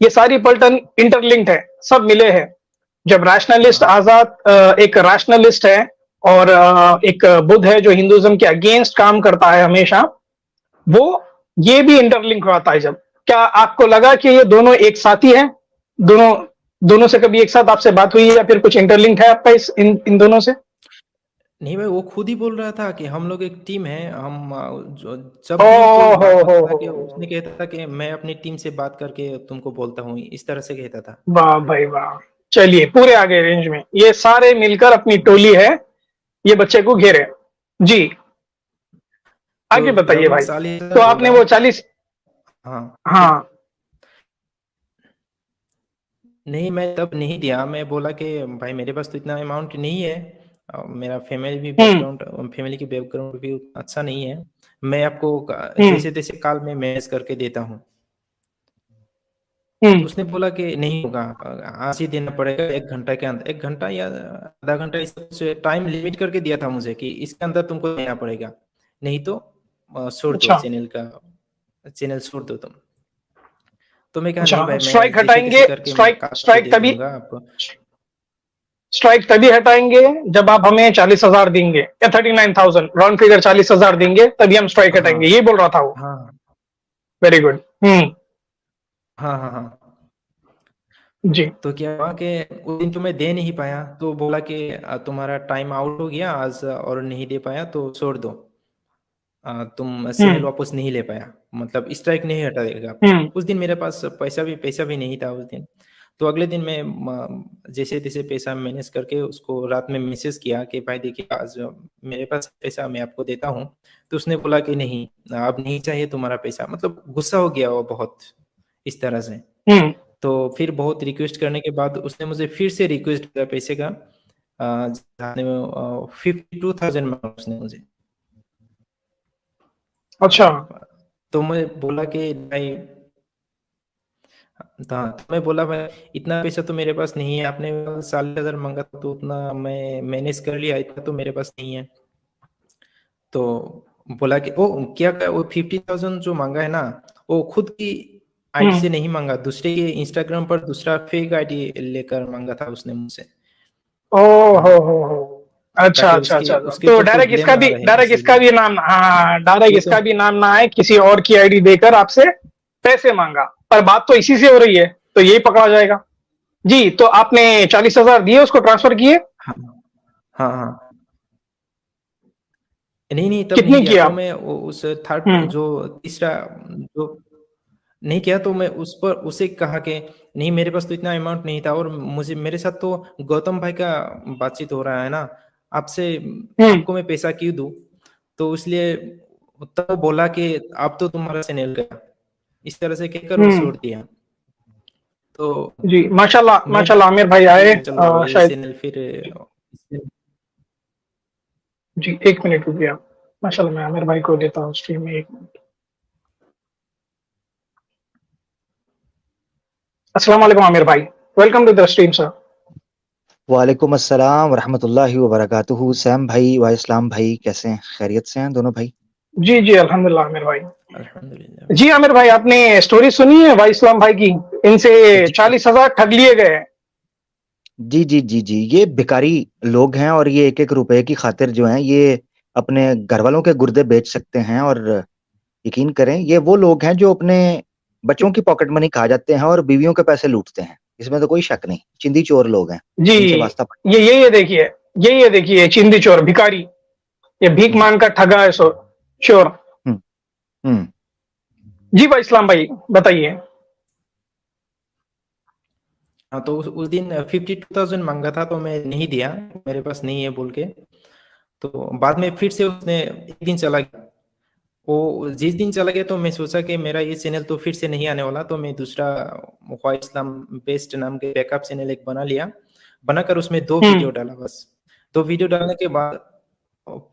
ये सारी पलटन इंटरलिंक्ड है, सब मिले हैं। जब रैशनलिस्ट आजाद एक रैशनलिस्ट है और एक बुद्ध है जो हिंदुइज्म के अगेंस्ट काम करता है हमेशा, वो ये भी इंटरलिंक होता है। जब क्या आपको लगा कि ये दोनों एक साथ ही है? दोनों से कभी एक साथ आपसे बात हुई है या फिर कुछ इंटरलिंक है आपका इन दोनों से? नहीं भाई, वो खुद ही बोल रहा था कि हम लोग एक टीम है, हम जब ओ भी कोई बात हो होता था कि उसने कहता था कि मैं अपनी टीम से बात करके तुमको बोलता हूँ, इस तरह से कहता था। वाह भाई वाह। चलिए पूरे आगे रेंज में ये सारे मिलकर अपनी टोली है, ये बच्चे को घेरे। जी आगे तो बताइए जब मैं भाई। 40,000 तो आपने बोला, वो 40, हाँ हाँ नहीं मैं तब नहीं दिया। मैं बोला कि भाई मेरे पास तो इतना अमाउंट नहीं है, मेरा फैमिली की बैकग्राउंड भी उतना अच्छा नहीं है, मैं आपको हम्म जैसे तैसे काल में मैनेज करके देता हूँ। तो हम्म उसने बोला कि नहीं होगा, आज ही देना पड़ेगा 1 घंटा के अंदर, 1 घंटा या आधा घंटा, इस टाइम लिमिट करके दिया था मुझे कि इसके अंदर तुमको देना पड़ेगा, नहीं तो छोड़ दो अच्छा चैनल छोड़ दो तुम। तो मैं कहा अच्छा। नहीं भाई, मैं स्ट्राइक जैसे तैसे हटाएंगे, करके मैं स्ट्राइक काट के स्ट्राइक दे तभी, दूंगा आपको। स्ट्राइक तभी हटाएंगे जब आप हमें 40,000 देंगे या 39,000, राउंड फिगर 40,000 देंगे तभी हम स्ट्राइक हटाएंगे, हाँ ये बोल रहा था वो। हाँ वेरी गुड। हाँ हाँ हाँ। जी तो क्या हुआ कि उस दिन तो मैं दे नहीं पाया, तो बोला कि तुम्हारा टाइम आउट हो गया आज और नहीं दे पाया तो छोड़ दो, तुम चैनल हम्म वापस नहीं ले पाया, मतलब स्ट्राइक नहीं हटा देगा। हम्म उस दिन मेरे पास पैसा भी नहीं था उस दिन। तो अगले दिन मैं जैसे तैसे पैसा मैनेज करके उसको रात में मैसेज किया कि भाई देखिए आज मेरे पास पैसा, मैं आपको देता हूँ। तो उसने बोला कि नहीं, अब नहीं चाहिए तुम्हारा पैसा, मतलब गुस्सा हो गया वो बहुत इस तरह से। हम्म तो फिर बहुत रिक्वेस्ट करने के बाद उसने मुझे फिर से रिक्वेस्ट किया पैसे का, 52,000 मांगा उसने मुझे। अच्छा तो मैं बोला कि भाई, हाँ तो मैं बोला भाई इतना पैसा तो मेरे पास नहीं है, आपने 40,000 मांगा था तो उतना मैं मैनेज कर लिया, इतना तो मेरे पास नहीं है। तो बोला कि ओ क्या वो 50,000 जो मांगा है ना, वो खुद की आईडी से नहीं मांगा, दूसरे के इंस्टाग्राम पर दूसरा फेक आईडी लेकर मांगा था उसने मुझसे। ओ हो। अच्छा ताकि अच्छा उसके अच्छा। उसके तो ऊपर कोई ब्लेम ना रहे, डायरेक्ट इसका इसीलिए। भी नाम, हाँ डायरेक्ट ये तो इसका भी नाम ना आए, किसी और की आईडी देकर आपसे पैसे मांगा। पर बात तो इसी से हो रही है, तो यही पकड़ा जाएगा। जी तो आपने 40,000 दिए, उसको ट्रांसफर किए? हाँ हाँ हाँ। नहीं नहीं तब नहीं कितनी दिया, किए तो आप? मैं उस थर्ड हम्म जो तीसरा जो नहीं किया, तो मैं उस पर उसे कहा कि नहीं मेरे पास तो इतना अमाउंट नहीं था, और मुझे मेरे साथ तो गौतम भाई का बातचीत हो रहा है ना, आपसे हम्म आपको मैं पैसा क्यों दूं। तो इसलिए तब वो बोला कि अब तो तुम्हारा चैनल गया, इस तरह से कहकर वो हम्म छोड़ दिया। तो जी माशाल्लाह मैं माशाल्लाह आमिर भाई आए, चलो ये शायद। चैनल फिर जी एक मिनट रुकिए आप। माशाल्लाह मैं आमिर भाई को देता हूँ स्ट्रीम में, एक मिनट। अस्सलाम वालेकुम आमिर भाई, welcome to the stream sir. वालेकुम अस्सलाम वरहमतुल्लाहि वबरकातुहू। सैम भाई व इस्लाम भाई कैसे हैं? खैरियत से हैं दोनों भाई? जी जी अल्हम्दुलिल्लाह आमिर भाई। अल्हम्दुलिल्लाह। जी आमिर भाई, आपने स्टोरी सुनी है भाई इस्लाम भाई की? इनसे जी 40,000 ठग लिए गए। जी जी जी जी, ये भिखारी लोग हैं और ये एक एक रुपए की खातिर जो हैं ये अपने घर वालों के गुर्दे बेच सकते हैं। और यकीन करें, ये वो लोग हैं जो अपने बच्चों की पॉकेट मनी खा जाते हैं और बीवियों के पैसे लूटते हैं। इसमें तो कोई शक नहीं, चिंदी चोर लोग हैं। जी इनसे वास्ता ये देखिए, यही है, देखिए चिंदी चोर भिखारी, ये भीख मांग कर ठगा है चोर। हम्म हम्म जी भाई इस्लाम भाई बताइए। हाँ, तो उस दिन 52,000 मांगा था तो मैं नहीं दिया, मेरे पास नहीं है बोल के। तो बाद में फिर से उसने एक दिन चला गया, वो जिस दिन चला गया तो मैं सोचा कि मेरा ये चैनल तो फिर से नहीं आने वाला, तो मैं दूसरा ख्वाह इस्लाम बेस्ट नाम के बैकअप चैनल एक बना लिया, बनाकर उसमें 2 वीडियो डाला बस। 2 वीडियो डालने के बाद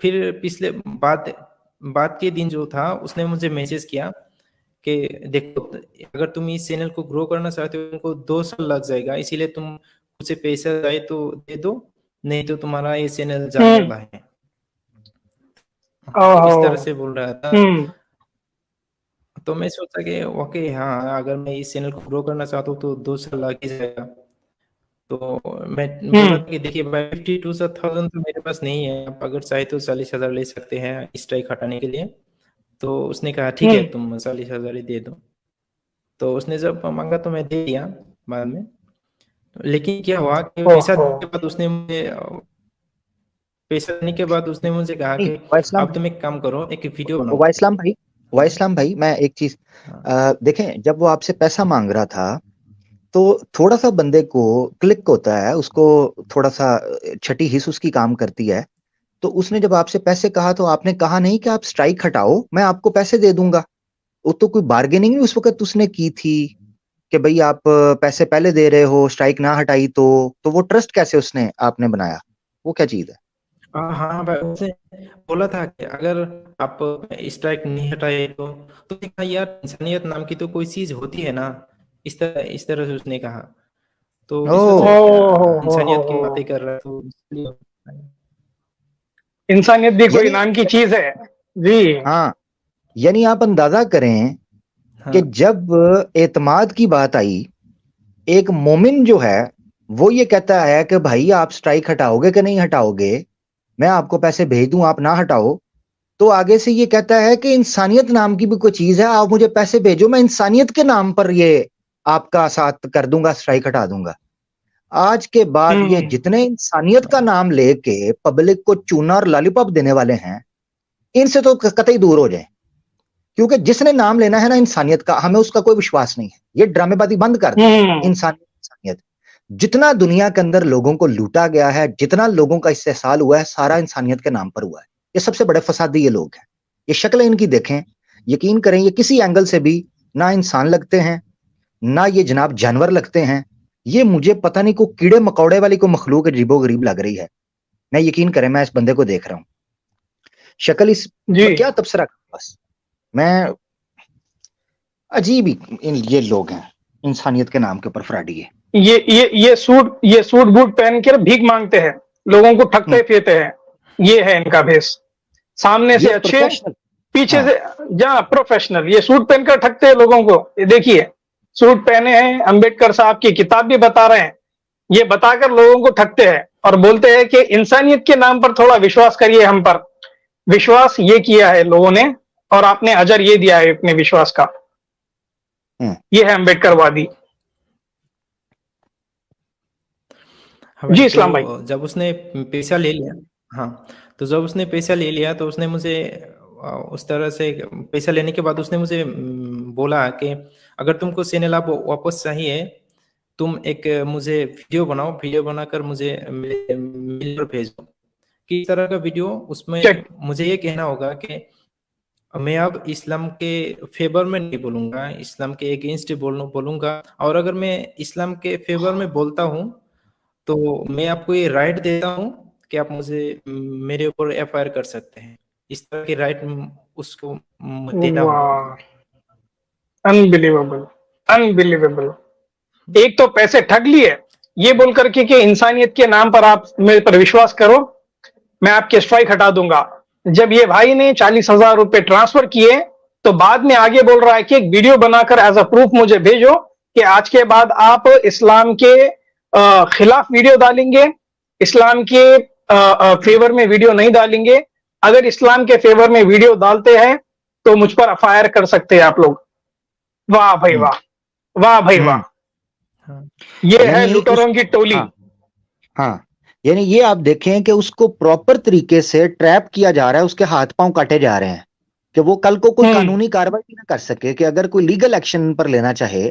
फिर पिछले बाद के दिन जो था उसने मुझे मैसेज किया कि देखो, अगर तुम इस चैनल को ग्रो करना चाहते हो तुमको 2 साल लग जाएगा, इसीलिए तुम मुझे पैसा चाहे तो दे दो, नहीं तो तुम्हारा ये चैनल जाने वाला है। तो इस तरह से बोल रहा था। तो मैं सोचा कि ओके, हाँ, अगर मैं इस चैनल को ग्रो करना चाहता हूँ तो 2 साल लग ही जाएगा। तो मैं बोला कि देखिए भाई 52,000 तो मेरे पास नहीं है, आप अगर चाहे तो 40,000 ले सकते हैं स्ट्राइक हटाने के लिए। तो उसने कहा ठीक है, तुम 40,000 ही दे दो। तो उसने जब मांगा तो मैं दे दिया बाद में। लेकिन क्या हुआ कि पैसा देने के बाद उसने मुझे कहा नहीं, कि अब तुम एक काम करो, एक वीडियो बनाओ। वाइसलाम भाई, मैं एक चीज देखें, जब वो आपसे पैसा मांग रहा था तो थोड़ा सा बंदे को क्लिक होता है, उसको थोड़ा सा छठी हिस्स उसकी काम करती है। तो उसने जब आपसे पैसे कहा तो आपने कहा नहीं कि आप स्ट्राइक हटाओ, मैं आपको पैसे दे दूंगा। वो तो कोई बार्गेनिंग नहीं उस वक्त उसने की थी कि भाई आप पैसे पहले दे रहे हो, स्ट्राइक ना हटाई तो वो ट्रस्ट कैसे उसने आपने बनाया, वो क्या चीज है? हाँ भाई, उसने बोला था कि अगर आप स्ट्राइक नहीं हटाए तो मैंने कहा यार, इंसानियत नाम की तो कोई चीज होती है ना, इस तरह से उसने कहा। तो मैं सोचा इंसानियत की बातें कर रहा है तो इसलिए। इंसानियत भी कोई यानी नाम की चीज है जी। हाँ, यानी आप अंदाजा करें कि हाँ, जब एतमाद की बात आई, एक मोमिन जो है वो ये कहता है कि भाई आप स्ट्राइक हटाओगे कि नहीं हटाओगे, मैं आपको पैसे भेज दूं, आप ना हटाओ, तो आगे से ये कहता है कि इंसानियत नाम की भी कोई चीज है, आप मुझे पैसे भेजो, मैं इंसानियत के नाम पर ये आपका साथ कर दूंगा, स्ट्राइक हटा दूंगा। आज के बाद ये जितने इंसानियत का नाम लेके पब्लिक को चूना और लॉलीपॉप देने वाले हैं, इनसे तो कतई दूर हो जाए। क्योंकि जिसने नाम लेना है ना इंसानियत का, हमें उसका कोई विश्वास नहीं है। ये ड्रामेबाजी बंद कर दे। इंसानियत, जितना दुनिया के अंदर लोगों को लूटा गया है, जितना लोगों का इस्तेसाल हुआ है, सारा इंसानियत के नाम पर हुआ है। ये सबसे बड़े फसादी ये लोग हैं। ये शक्लें इनकी देखें, यकीन करें ये किसी एंगल से भी ना इंसान लगते हैं, ना ये जनाब जानवर लगते हैं। ये मुझे पता नहीं को कीड़े मकौड़े वाली को मखलूक अजीबो गरीब लग रही है। मैं यकीन करें, मैं इस बंदे को देख रहा हूं, शक्ल इस क्या तबसरा करूं, बस मैं अजीब ही ये लोग हैं, इंसानियत के नाम के ऊपर फ्रॉडी है। ये सूट बूट पहन कर भीख मांगते हैं, लोगों को ठगते फिरते हैं, ये है इनका भेष। सामने से अच्छे, पीछे से जहाँ प्रोफेशनल, ये सूट पहनकर ठगते हैं लोगों को। ये देखिए सूट पहने हैं, अंबेडकर साहब की किताब भी बता रहे हैं, ये बताकर लोगों को ठगते हैं और बोलते हैं कि इंसानियत के नाम पर थोड़ा विश्वास करिए हम पर। विश्वास ये किया है लोगों ने और आपने अजर ये दिया है अपने विश्वास का। ये है अंबेडकरवादी। जी इस्लाम भाई। जब उसने पैसा ले लिया, हाँ, तो जब उसने पैसा ले लिया तो उसने मुझे उस तरह से पैसा लेने के बाद उसने मुझे बोला कि अगर तुमको चैनल आप वापस चाहिए, तुम एक मुझे वीडियो बनाओ, वीडियो बनाकर मुझे मेल पर भेजो। किस तरह का वीडियो? उसमें मुझे ये कहना होगा कि मैं अब इस्लाम के फेवर में नहीं बोलूंगा, इस्लाम के अगेंस्ट बोलूंगा, और अगर मैं इस्लाम के फेवर में बोलता हूँ तो मैं आपको ये राइट देता हूँ कि आप मुझे मेरे ऊपर एफआईआर कर सकते हैं। इस तरह की राइट उसको देता हूँ। Unbelievable, unbelievable. एक तो पैसे ठग लिए ये बोल करके कि इंसानियत के नाम पर आप मेरे पर विश्वास करो, मैं आपके स्ट्राइक हटा दूंगा। जब ये भाई ने 40,000 रुपए ट्रांसफर किए तो बाद में आगे बोल रहा है कि एक वीडियो बनाकर एज अ प्रूफ मुझे भेजो कि आज के बाद आप इस्लाम के खिलाफ वीडियो डालेंगे, इस्लाम के फेवर में वीडियो नहीं डालेंगे। अगर इस्लाम के फेवर में वीडियो डालते हैं तो मुझ पर एफआईआर कर सकते हैं आप लोग। वाह भाई वाह, वाह भाई वाह। ये है लुटेरों की टोली। हाँ, यानी ये आप देखें कि उसको प्रॉपर तरीके से ट्रैप किया जा रहा है, उसके हाथ पांव काटे जा रहे हैं कि वो कल को कोई कानूनी कार्रवाई भी ना कर सके, कि अगर कोई लीगल एक्शन पर लेना चाहे,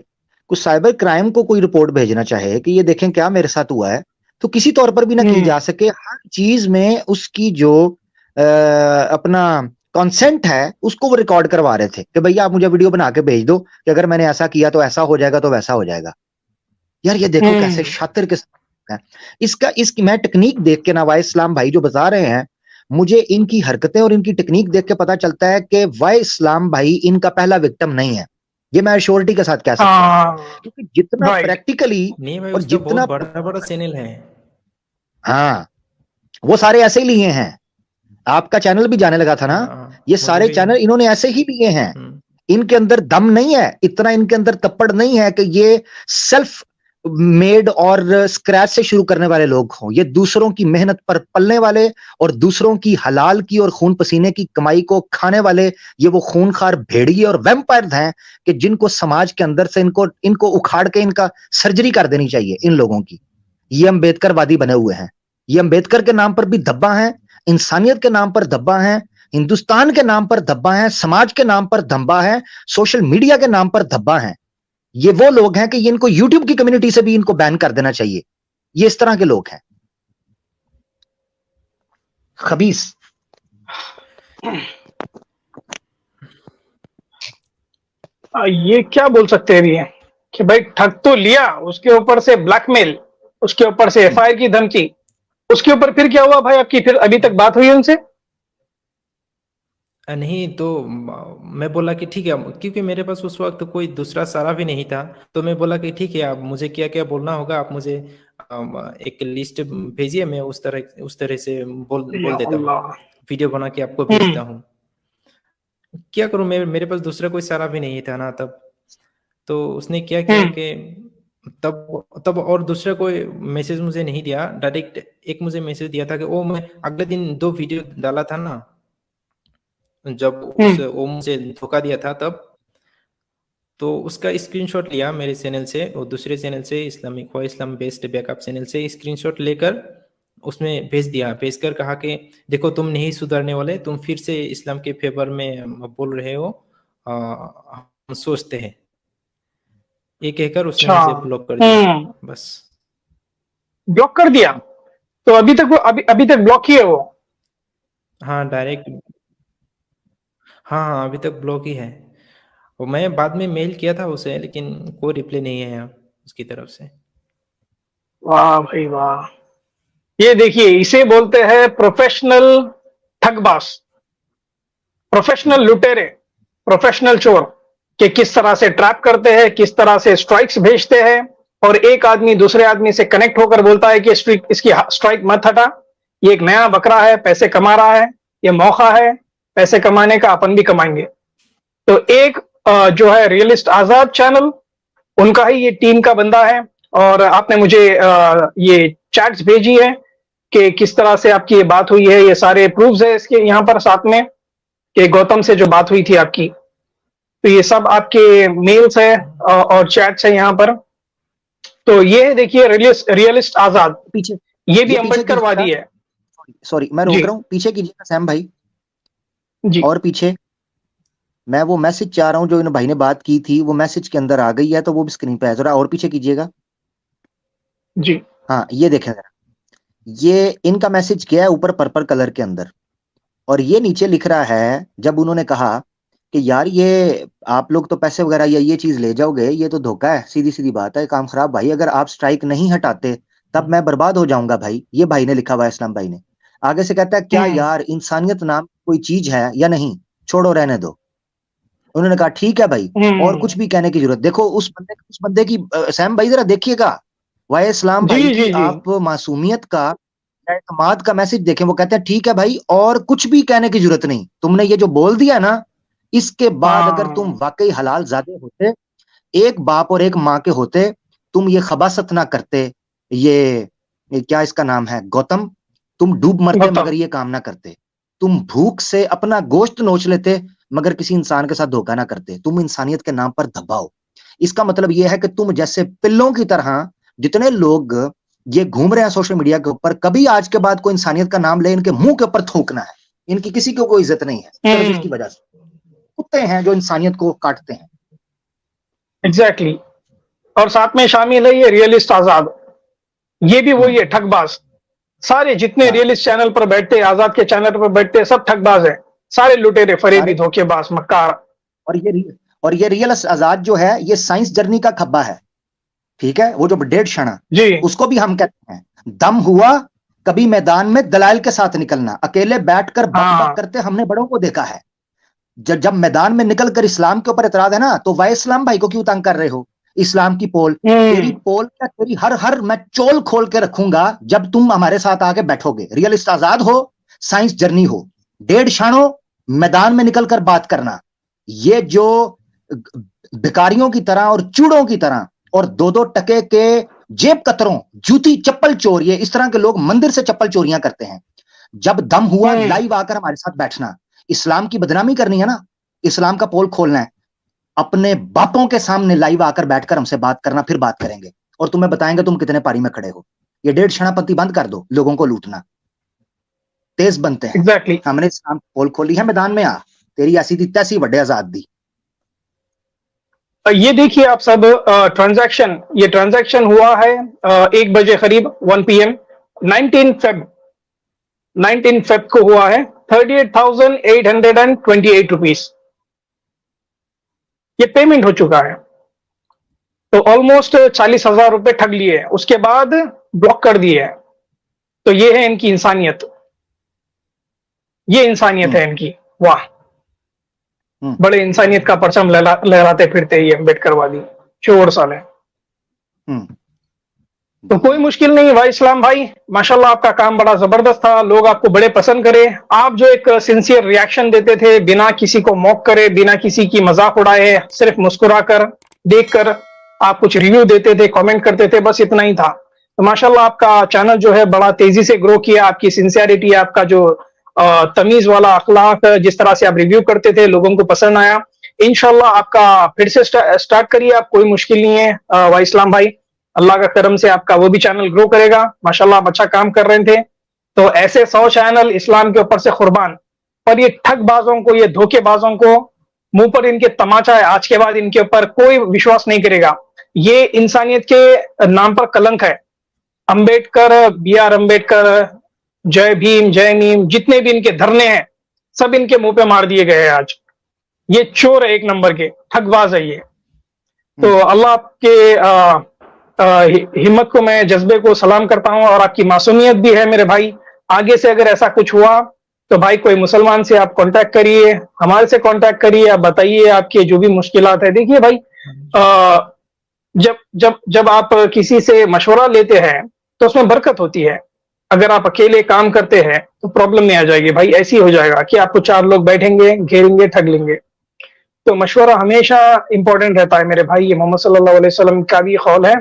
कुछ साइबर क्राइम को कोई रिपोर्ट भेजना चाहे कि ये देखें क्या मेरे साथ हुआ है, तो किसी तौर पर भी ना की जा सके। हर चीज में उसकी जो अपना कंसेंट है उसको वो रिकॉर्ड करवा रहे थे कि भैया आप मुझे वीडियो बना के भेज दो कि अगर मैंने ऐसा किया तो ऐसा हो जाएगा, तो वैसा हो जाएगा। यार ये देखो कैसे शातिर के साथ है। इसकी मैं टेक्निक देख के, नवाज इस्लाम भाई जो बता रहे हैं, मुझे इनकी हरकतें और इनकी टेक्निक देख के पता चलता है कि वाई इस्लाम भाई इनका पहला विक्टिम नहीं है। ये मैं श्योरिटी के साथ कह सकता हूँ, क्योंकि जितना प्रैक्टिकली नहीं भाई, और उसका जितना बहुत बड़ा बड़ा चैनल है। हाँ, वो सारे ऐसे ही लिए हैं। आपका चैनल भी जाने लगा था ना, ये सारे चैनल इन्होंने ऐसे ही लिए हैं। इनके अंदर दम नहीं है, इतना इनके अंदर तप्पड़ नहीं है कि ये सेल्फ मेड और स्क्रैच से शुरू करने वाले लोग हों। ये दूसरों की मेहनत पर पलने वाले और दूसरों की हलाल की और खून पसीने की कमाई को खाने वाले ये वो खूनखार भेड़िए और वैम्पायर्स हैं कि जिनको समाज के अंदर से इनको उखाड़ के इनका सर्जरी कर देनी चाहिए इन लोगों की। ये अम्बेडकरवादी बने हुए हैं, ये अम्बेडकर के नाम पर भी धब्बा है, इंसानियत के नाम पर धब्बा है, हिंदुस्तान के नाम पर धब्बा है, समाज के नाम पर धब्बा है, सोशल मीडिया के नाम पर धब्बा है। ये वो लोग हैं कि इनको यूट्यूब की कम्युनिटी से भी इनको बैन कर देना चाहिए। ये इस तरह के लोग हैं, खबीस। ये क्या बोल सकते हैं अभी कि भाई ठग तो लिया, उसके ऊपर से ब्लैकमेल, उसके ऊपर से एफआईआर की धमकी, उसके ऊपर फिर क्या हुआ भाई आपकी? फिर अभी तक बात हुई उनसे? नहीं, तो मैं बोला कि ठीक है, क्योंकि मेरे पास उस वक्त कोई दूसरा सारा भी नहीं था, तो मैं बोला कि ठीक है, आप मुझे क्या क्या बोलना होगा, आप मुझे एक लिस्ट भेजिए, मैं उस तरह से बोल देता हूँ, वीडियो बना के आपको भेजता हूँ। क्या करूँ, मेरे पास दूसरा कोई सारा भी नहीं था ना तब। तो उसने क्या किया कि तब और दूसरा कोई मैसेज मुझे नहीं दिया, डायरेक्ट एक मुझे मैसेज दिया था कि वो मैं अगले दिन 2 वीडियो डाला था ना, जब वो मुझे धोखा दिया था तब, तो उसका स्क्रीनशॉट लिया मेरे चैनल से और दूसरे चैनल से, इस्लामिक व इस्लाम बेस्ड बैकअप चैनल से स्क्रीनशॉट लेकर उसमें भेज दिया, भेजकर कहा कि देखो तुम नहीं सुधरने वाले, तुम फिर से इस्लाम के फेवर में बोल रहे हो, हम सोचते हैं। ये कहकर उसने मुझे ब्लॉक कर दिया, बस। ब्लॉक कर दिया? तो अभी तक वो अभी तक ब्लॉक ही है वो? हाँ, डायरेक्ट, हाँ अभी तक ब्लॉक ही है। और मैं बाद में मेल किया था उसे, लेकिन कोई रिप्लाई नहीं आया उसकी तरफ से। वाह भाई वाह, ये देखिए, इसे बोलते हैं प्रोफेशनल ठगबाज, प्रोफेशनल लुटेरे, प्रोफेशनल चोर, कि किस तरह से ट्रैप करते हैं, किस तरह से स्ट्राइक्स भेजते हैं, और एक आदमी दूसरे आदमी से कनेक्ट होकर बोलता है कि इसकी स्ट्राइक मत हटा, ये एक नया बकरा है, पैसे कमा रहा है, ये मौका है पैसे कमाने का, अपन भी कमाएंगे। तो एक जो है रियलिस्ट आजाद चैनल, उनका ही ये टीम का बंदा है, और आपने मुझे ये चैट्स भेजी है कि किस तरह से आपकी ये बात हुई है, ये सारे प्रूफ्स है इसके यहाँ पर साथ में, कि गौतम से जो बात हुई थी आपकी, तो ये सब आपके मेल्स है और चैट्स है यहाँ पर। तो ये देखिए रियलिस्ट आजाद, पीछे ये भी अम्बेडकरवादी है। सॉरी मैं रोक रहा हूँ, पीछे कीजिएगा सैम भाई जी। और पीछे मैं वो मैसेज चाह रहा हूँ जो इन भाई ने बात की थी, वो मैसेज के अंदर आ गई है, तो वो भी स्क्रीन पे है, जरा और पीछे कीजिएगा जी। हाँ, ये देखें जरा, ये इनका मैसेज क्या है ऊपर पर्पल कलर के अंदर, और ये नीचे लिख रहा है, जब उन्होंने कहा कि यार ये आप लोग तो पैसे वगैरह ये चीज ले जाओगे, ये तो धोखा है, सीधी सीधी बात है, काम खराब भाई, अगर आप स्ट्राइक नहीं हटाते तब मैं बर्बाद हो जाऊंगा भाई। ये भाई ने लिखा हुआ है, इस्लाम भाई ने। आगे से कहता है क्या यार इंसानियत नाम कोई चीज है या नहीं, छोड़ो रहने दो। उन्होंने कहा ठीक है भाई, और कुछ भी कहने की जरूरत, देखो उस बंदे की सैम भाई जरा देखिएगा, वाय इस्लाम भाई की आप मासूमियत का, एतमाद का मैसेज देखें। वो कहते हैं ठीक है भाई, और कुछ भी कहने की जरूरत नहीं, तुमने ये जो बोल दिया ना, इसके बाद अगर तुम वाकई हलाल ज़ादे होते, एक बाप और एक माँ के होते, तुम ये खबासत ना करते, ये क्या इसका नाम है गौतम, तुम डूब मरते मगर ये काम ना करते, तुम भूख से अपना गोश्त नोच लेते मगर किसी इंसान के साथ धोखा ना करते, तुम इंसानियत के नाम पर धब्बा हो। इसका मतलब यह है कि तुम जैसे पिल्लों की तरह जितने लोग ये घूम रहे हैं सोशल मीडिया के ऊपर, कभी आज के बाद कोई इंसानियत का नाम ले इनके मुंह के ऊपर थूकना है, इनकी किसी को कोई इज्जत नहीं है सिर्फ इसकी वजह से। कुत्ते हैं जो इंसानियत को काटते हैं। एग्जैक्टली। और साथ में शामिल है ये रियलिस्ट आजाद, ये भी वही है, ठगबाज। सारे जितने हाँ। रियलिस्ट चैनल पर बैठते हैं, आजाद के चैनल पर बैठते हैं, सब ठगबाज है, सारे लुटेरे, फरेबी, धोखेबाज, मक्कार। और ये रियल आजाद जो है ये साइंस जर्नी का खब्बा है, ठीक है, वो जो 1.5 क्षण जी उसको भी हम कहते हैं। दम हुआ कभी मैदान में दलाइल के साथ निकलना, अकेले बैठकर बक बक करते हमने बड़ों को देखा है। जब मैदान में निकलकर इस्लाम के ऊपर एतराज है ना, तो वाई इस्लाम भाई को क्यों तंग कर रहे हो? इस्लाम की पोल, तेरी पोल क्या, तेरी हर मैं चोल खोल के रखूंगा जब तुम हमारे साथ आके बैठोगे। रियलिस्ट आजाद हो, साइंस जर्नी हो, 1.5 क्षण हो, मैदान में निकलकर बात करना, ये जो भिखारियों की तरह और चूड़ों की तरह और 2-2 टके के जेब कतरों, जूती चप्पल चोर, ये इस तरह के लोग मंदिर से चप्पल चोरियां करते हैं। जब दम हुआ लाइव आकर हमारे साथ बैठना, इस्लाम की बदनामी करनी है ना, इस्लाम का पोल खोलना है, अपने बापों के सामने लाइव आकर बैठकर हमसे बात करना, फिर बात करेंगे और तुम्हें बताएंगे तुम कितने पारी में खड़े हो। ये 1.5 क्षणापत्ति बंद कर दो, लोगों को लूटना, तेज बनते हैं। एग्जैक्टली। हमने इस्लाम पोल खोली है, मैदान में आ, तेरी ऐसी थी तैसी बड़े आजाद दी। ये देखिए आप सब, ट्रांजैक्शन, ये ट्रांजैक्शन हुआ है 1 बजे करीब 1 PM 19 फेब को हुआ है 38,828 रुपीज। ये पेमेंट हो चुका है, तो ऑलमोस्ट 40,000 रुपए ठग लिए हैं, उसके बाद ब्लॉक कर दिए हैं। तो ये है इनकी इंसानियत, ये इंसानियत है इनकी। वाह, बड़े इंसानियत का परचम लहराते फिरते ये अम्बेडकरवादी चोर साले। तो कोई मुश्किल नहीं भाई इस्लाम भाई, माशाल्लाह आपका काम बड़ा जबरदस्त था, लोग आपको बड़े पसंद करे। आप जो एक सिंसियर रिएक्शन देते थे, बिना किसी को मॉक करे, बिना किसी की मजाक उड़ाए, सिर्फ मुस्कुरा कर देख कर आप कुछ रिव्यू देते थे, कमेंट करते थे, बस इतना ही था। तो माशाल्लाह आपका चैनल जो है बड़ा तेजी से ग्रो किया। आपकी सिंसियरिटी, आपका जो तमीज वाला अखलाक, जिस तरह से आप रिव्यू करते थे, लोगों को पसंद आया। इंशाल्लाह आपका फिर से स्टार्ट करिए आप, कोई मुश्किल नहीं है भाई इस्लाम भाई, अल्लाह का करम से आपका वो भी चैनल ग्रो करेगा। माशाल्लाह आप अच्छा काम कर रहे थे। तो ऐसे 100 चैनल इस्लाम के ऊपर से कुर्बान, पर ये ठगबाजों को, ये धोखेबाजों को मुंह पर इनके तमाचा है, आज के बाद इनके ऊपर कोई विश्वास नहीं करेगा। ये इंसानियत के नाम पर कलंक है। अंबेडकर, BR अम्बेडकर, जय भीम, जय नीम, जितने भी इनके धरने हैं सब इनके मुंह पे मार दिए गए हैं आज। ये चोर है, 1 नंबर के ठगबाज है ये। तो अल्लाह आपके हिम्मत को, मैं जज्बे को सलाम करता हूं, और आपकी मासूमियत भी है मेरे भाई। आगे से अगर ऐसा कुछ हुआ तो भाई कोई मुसलमान से आप कांटेक्ट करिए, हमारे से कांटेक्ट करिए, आप बताइए आपकी जो भी मुश्किलात है। देखिए भाई, जब आप किसी से मशवरा लेते हैं तो उसमें बरकत होती है। अगर आप अकेले काम करते हैं तो प्रॉब्लम नहीं आ जाएगी भाई, ऐसी हो जाएगा कि आपको 4 लोग बैठेंगे, घेरेंगे, ठग लेंगे। तो मशवरा हमेशा इंपॉर्टेंट रहता है मेरे भाई। ये मोहम्मद सल्लल्लाहु अलैहि वसल्लम का भी कौल है,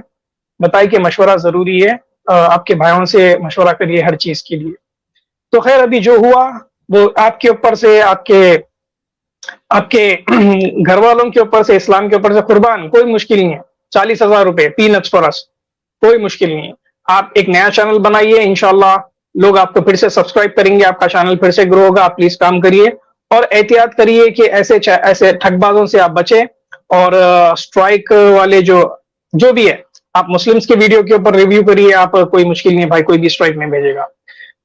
बताइए कि मशवरा जरूरी है, आपके भाइयों से मशवरा करिए हर चीज के लिए। तो खैर, अभी जो हुआ वो आपके ऊपर से, आपके घर वालों के ऊपर से, इस्लाम के ऊपर से कुर्बान, कोई मुश्किल नहीं है। 40,000 रुपए पीनट्स फॉर अस, कोई मुश्किल नहीं है। आप एक नया चैनल बनाइए, इंशाल्लाह लोग आपको फिर से सब्सक्राइब करेंगे, आपका चैनल फिर से ग्रो होगा। आप प्लीज काम करिए और एहतियात करिए कि ऐसे ठगबाजों से आप बचें। और स्ट्राइक वाले जो भी है, आप मुस्लिम्स के वीडियो के ऊपर रिव्यू करिए, आप, कोई मुश्किल नहीं है भाई, कोई भी स्ट्राइक नहीं भेजेगा।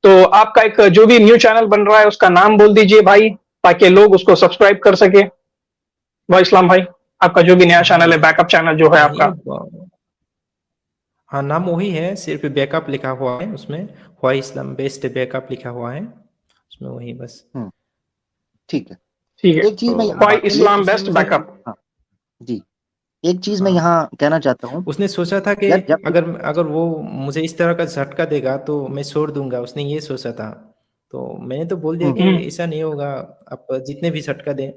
तो आपका एक जो भी न्यू चैनल बन रहा है उसका नाम बोल दीजिए भाई, ताकि लोग उसको सब्सक्राइब कर सके। भाई इस्लाम भाई, आपका जो भी नया चैनल है, बैकअप चैनल जो है आपका। हाँ, नाम वही है, सिर्फ बैकअप लिखा हुआ है उसमें, वाई इस्लाम बेस्ट बैकअप लिखा हुआ है उसमें, वही बस। ठीक है, ठीक है। एक चीज मैं वाई इस्लाम बेस्ट बैकअप। जी, एक चीज मैं यहाँ कहना चाहता हूँ। उसने सोचा था कि अगर वो मुझे इस तरह का झटका देगा तो मैं छोड़ दूंगा, उसने ये सोचा था। तो मैंने तो बोल दिया कि ऐसा नहीं होगा, आप जितने भी झटका दें,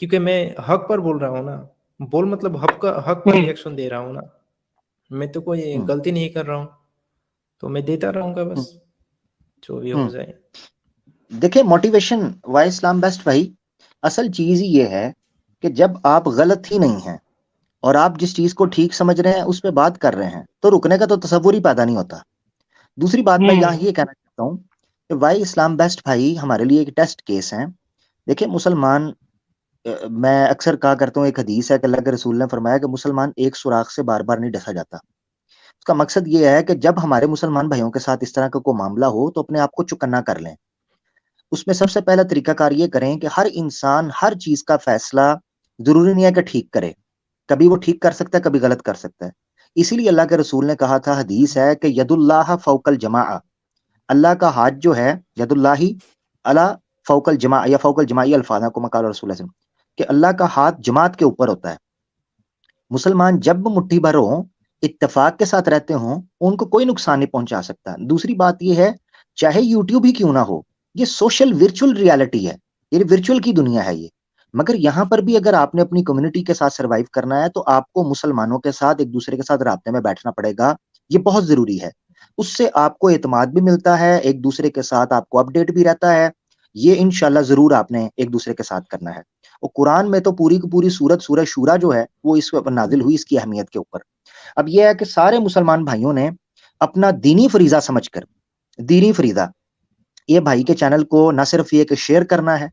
क्योंकि मैं हक पर बोल रहा हूँ ना, बोल मतलब हक पर रिएक्शन दे रहा हूँ ना, मैं तो कोई गलती नहीं कर रहा हूँ, तो मैं देता रहूंगा बस, जो भी हो जाए। देखिए, मोटिवेशन वाई इस्लाम बेस्ट भाई, असल चीज ही ये है कि जब आप गलत ही नहीं हैं और आप जिस चीज को ठीक समझ रहे हैं उस पर बात कर रहे हैं, तो रुकने का तो तसव्वुर ही पैदा नहीं होता। दूसरी बात मैं यहाँ हम्म। ये कहना चाहता हूँ कि वाई इस्लाम बेस्ट भाई हमारे लिए एक टेस्ट केस है। देखिए मुसलमान, मैं अक्सर कहा करता हूँ, एक हदीस है कि अल्लाह के रसूल ने फरमाया कि मुसलमान एक सुराख से बार बार नहीं डसा जाता। उसका मकसद ये है कि जब हमारे मुसलमान भाइयों के साथ इस तरह का कोई मामला हो तो अपने आप को चुकन्ना कर लें। उसमें सबसे पहला तरीकाकार ये करें कि हर इंसान हर चीज का फैसला जरूरी नहीं है कि ठीक करे, कभी वो ठीक कर सकता है, कभी गलत कर सकता है। इसीलिए अल्लाह के रसूल ने कहा था, हदीस है कि यदुल्लाह फौकल जमा, अल्लाह का हाथ जो है, यदुल्लाही अला फौकल जमा या फौकल जमाई अल्फाज को मकाल रसूल कि अल्लाह का हाथ जमात के ऊपर होता है। मुसलमान जब मुट्ठी भर हों, इत्तेफाक के साथ रहते हों, उनको कोई नुकसान नहीं पहुंचा सकता। दूसरी बात यह है, चाहे यूट्यूब ही क्यों ना हो, ये सोशल वर्चुअल रियलिटी है, ये वर्चुअल की दुनिया है ये। मगर यहां पर भी अगर आपने अपनी कम्युनिटी के साथ सरवाइव करना है तो आपको मुसलमानों के साथ एक दूसरे के साथ राब्ते में बैठना पड़ेगा। ये बहुत जरूरी है। उससे आपको एतमाद भी मिलता है, एक दूसरे के साथ आपको अपडेट भी रहता है। ये इंशाल्लाह जरूर आपने एक दूसरे के साथ करना है। और कुरान में तो पूरी की पूरी सूरत सूरह शूरा जो है वो इस पर नाजिल हुई इसकी अहमियत के ऊपर। अब यह है कि सारे मुसलमान भाइयों ने अपना दीनी फरीजा समझकर, दीनी फरीजा, ये भाई के चैनल को ना सिर्फ ये कि शेयर करना है,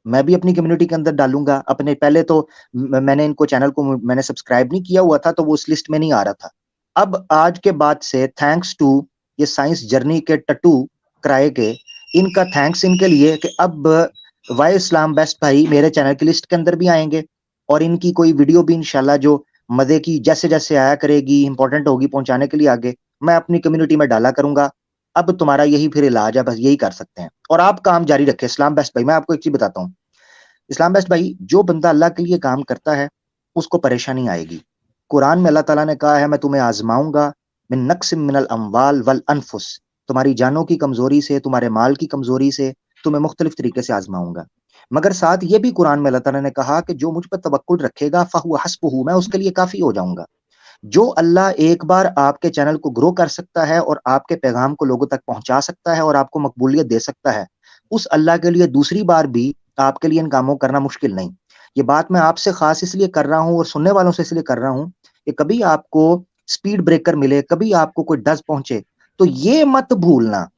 मैं भी अपनी कम्युनिटी के अंदर डालूंगा अपने। पहले तो मैंने इनको चैनल को मैंने सब्सक्राइब नहीं किया हुआ था तो वो उस लिस्ट में नहीं आ रहा था। अब आज के बाद से थैंक्स टू ये साइंस जर्नी के टट्टू कराए के, इनका थैंक्स इनके लिए कि अब वाई इस्लाम बेस्ट भाई मेरे चैनल की लिस्ट के अंदर भी आएंगे और इनकी कोई वीडियो भी इंशाल्लाह जो मजे की जैसे जैसे आया करेगी, इंपॉर्टेंट होगी पहुंचाने के लिए आगे, मैं अपनी कम्युनिटी में डाला करूंगा। अब तुम्हारा यही फिर इलाज है, बस यही कर सकते हैं। और आप काम जारी रखें इस्लाम बेस्ट भाई। मैं आपको एक चीज बताता हूँ इस्लाम बेस्ट भाई, जो बंदा अल्लाह के लिए काम करता है उसको परेशानी आएगी। कुरान में अल्लाह ताला ने कहा है, मैं तुम्हें आजमाऊंगा मिन नक्सिम मिनल अमवाल वल अनफुस, तुम्हारी जानों की कमजोरी से, तुम्हारे माल की कमजोरी से तुम्हें मुख्तलिफ तरीके से आजमाऊंगा। मगर साथ ये भी कुरान में अल्लाह ताला ने कहा कि जो मुझ पर तवक्कुल रखेगा फहुवा हस्बुहु, मैं उसके लिए काफी हो जाऊंगा। जो अल्लाह एक बार आपके चैनल को ग्रो कर सकता है और आपके पैगाम को लोगों तक पहुंचा सकता है और आपको मकबूलियत दे सकता है, उस अल्लाह के लिए दूसरी बार भी आपके लिए इन कामों करना मुश्किल नहीं। ये बात मैं आपसे खास इसलिए कर रहा हूं और सुनने वालों से इसलिए कर रहा हूं कि कभी आपको स्पीड ब्रेकर मिले, कभी आपको कोई डज पहुंचे, तो ये मत भूलना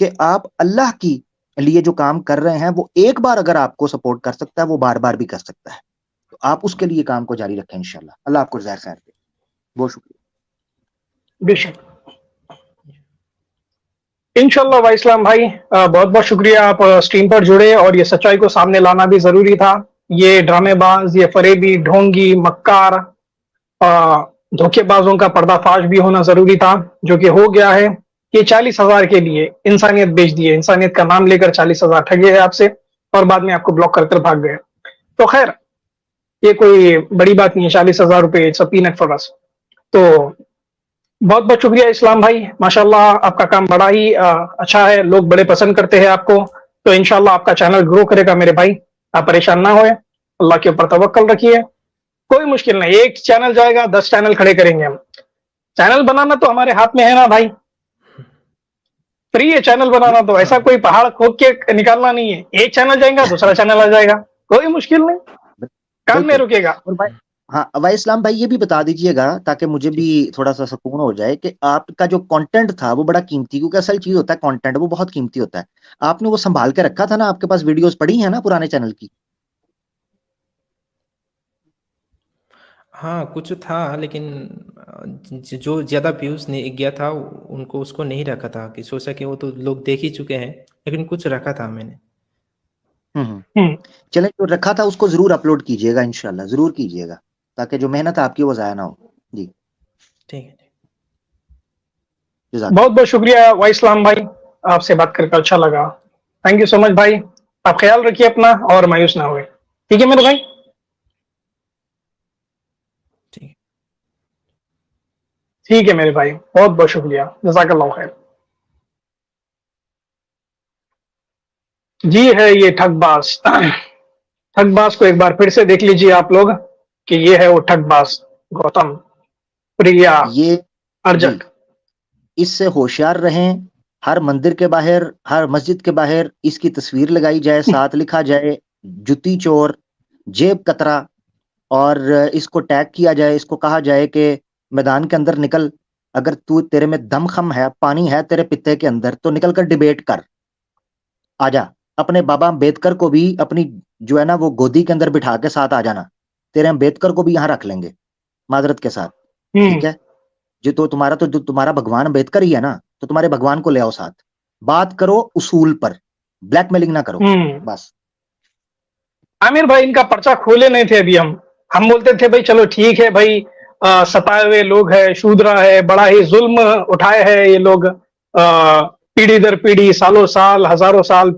कि आप अल्लाह की लिए जो काम कर रहे हैं वो एक बार अगर आपको सपोर्ट कर सकता है वो बार बार भी कर सकता है। तो आप उसके लिए काम को जारी रखें इंशाल्लाह। अल्लाह आपको ज़ाहिर खैर दे। बहुत शुक्रिया। बेशक इंशाल्लाह। भाई इस्लाम भाई बहुत बहुत शुक्रिया, आप स्ट्रीम पर जुड़े और ये सच्चाई को सामने लाना भी जरूरी था। ये ड्रामेबाज, ये फरेबी, ढोंगी, मक्कार, धोखेबाजों का पर्दाफाश भी होना जरूरी था, जो कि हो गया है। ये 40,000 के लिए इंसानियत बेच दी है, इंसानियत का नाम लेकर 40,000 ठगे है आपसे और बाद में आपको ब्लॉक कर भाग गए। तो खैर ये कोई बड़ी बात नहीं है, 40,000 रुपए it's a peanut for us. तो बहुत बहुत शुक्रिया इस्लाम भाई, माशाल्लाह आपका काम बड़ा ही अच्छा है, लोग बड़े पसंद करते हैं आपको। तो इंशाल्लाह आपका चैनल ग्रो करेगा मेरे भाई, आप परेशान ना होए, अल्लाह के ऊपर तवक्कल रखिए। कोई मुश्किल नहीं, एक चैनल जाएगा 10 चैनल खड़े करेंगे हम। चैनल बनाना तो हमारे हाथ में है ना भाई, फ्री है चैनल बनाना, तो ऐसा कोई पहाड़ खोद के निकालना नहीं है। एक चैनल जाएगा दूसरा चैनल आ जाएगा, कोई मुश्किल नहीं, काम नहीं रुकेगा। और भाई, हाँ वाई इस्लाम भाई ये भी बता दीजिएगा ताकि मुझे भी थोड़ा सा सुकून हो जाए कि आपका जो कंटेंट था वो बड़ा कीमती, क्योंकि असल चीज होता है कंटेंट, वो बहुत कीमती होता है। आपने वो संभाल के रखा था ना? आपके पास वीडियोस पड़ी है ना पुराने चैनल की? हाँ कुछ था, लेकिन जो ज़्यादा व्यूज़ नहीं गया था उनको उसको नहीं रखा था, कि सोचा कि वो तो लोग देख ही चुके हैं, लेकिन कुछ रखा था मैंने। चलें, जो रखा था उसको जरूर अपलोड कीजिएगा इंशाल्लाह, जरूर कीजिएगा, ताकि जो मेहनत आपकी वो जाया ना हो। जी ठीक है। बहुत बहुत शुक्रिया वाई इस्लाम भाई, आपसे बात करके अच्छा लगा। थैंक यू सो मच भाई, आप ख्याल रखिए अपना और मायूस ना हुए, ठीक है मेरे भाई? ठीक है मेरे भाई, बहुत बहुत शुक्रिया, जज़ाकल्लाह खैर। जी है ये ठगबाज। ठगबाज को एक बार फिर से देख लीजिए आप लोग कि ये है वो ठगबाज गौतम प्रिया ये अर्जक। इससे होशियार रहें। हर मंदिर के बाहर, हर मस्जिद के बाहर इसकी तस्वीर लगाई जाए, साथ लिखा जाए जुती चोर, जेब कतरा, और इसको टैग किया जाए, इसको कहा जाए कि मैदान के अंदर निकल, अगर तू तेरे में दमखम है, पानी है तेरे पित्ते के अंदर, तो निकल कर डिबेट कर, आजा। अपने बाबा अम्बेडकर को भी अपनी जो है ना वो गोदी के अंदर बिठा के साथ आ जाना, तेरे अम्बेडकर को भी यहाँ रख लेंगे माजरत के साथ, ठीक है। जो तुम्हारा भगवान अम्बेडकर ही है ना, तो तुम्हारे भगवान को ले आओ साथ, बात करो उसूल पर, ब्लैकमेलिंग ना करो बस। आमिर भाई इनका पर्चा खोले नहीं थे अभी हम बोलते थे भाई चलो ठीक है भाई, सताए हुए लोग है, शूद्रा है, बड़ा ही जुल्म उठाए है ये लोग, पीढ़ी दर पीढ़ी, सालों साल, हजारों साल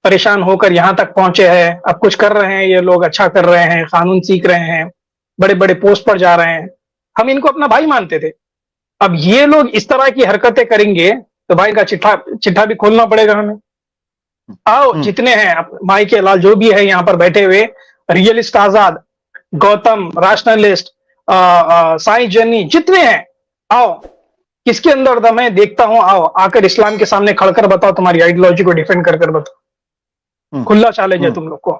परेशान होकर यहाँ तक पहुंचे हैं, अब कुछ कर रहे हैं ये लोग, अच्छा कर रहे हैं, कानून सीख रहे हैं, बड़े बड़े पोस्ट पर जा रहे हैं, हम इनको अपना भाई मानते थे। अब ये लोग इस तरह की हरकतें करेंगे तो भाई का चिट्ठा भी खोलना पड़ेगा हमें। आओ जितने हैं माई के लाल जो भी है यहाँ पर बैठे हुए, रियलिस्ट आजाद, गौतम, रैशनलिस्ट, साइंस जर्नी, जितने हैं, आओ किसके अंदर दम है देखता हूं, आओ आकर इस्लाम के सामने खड़कर बताओ, तुम्हारी आइडियोलॉजी को डिफेंड कर बताओ। खुला चैलेंज है तुम लोग को,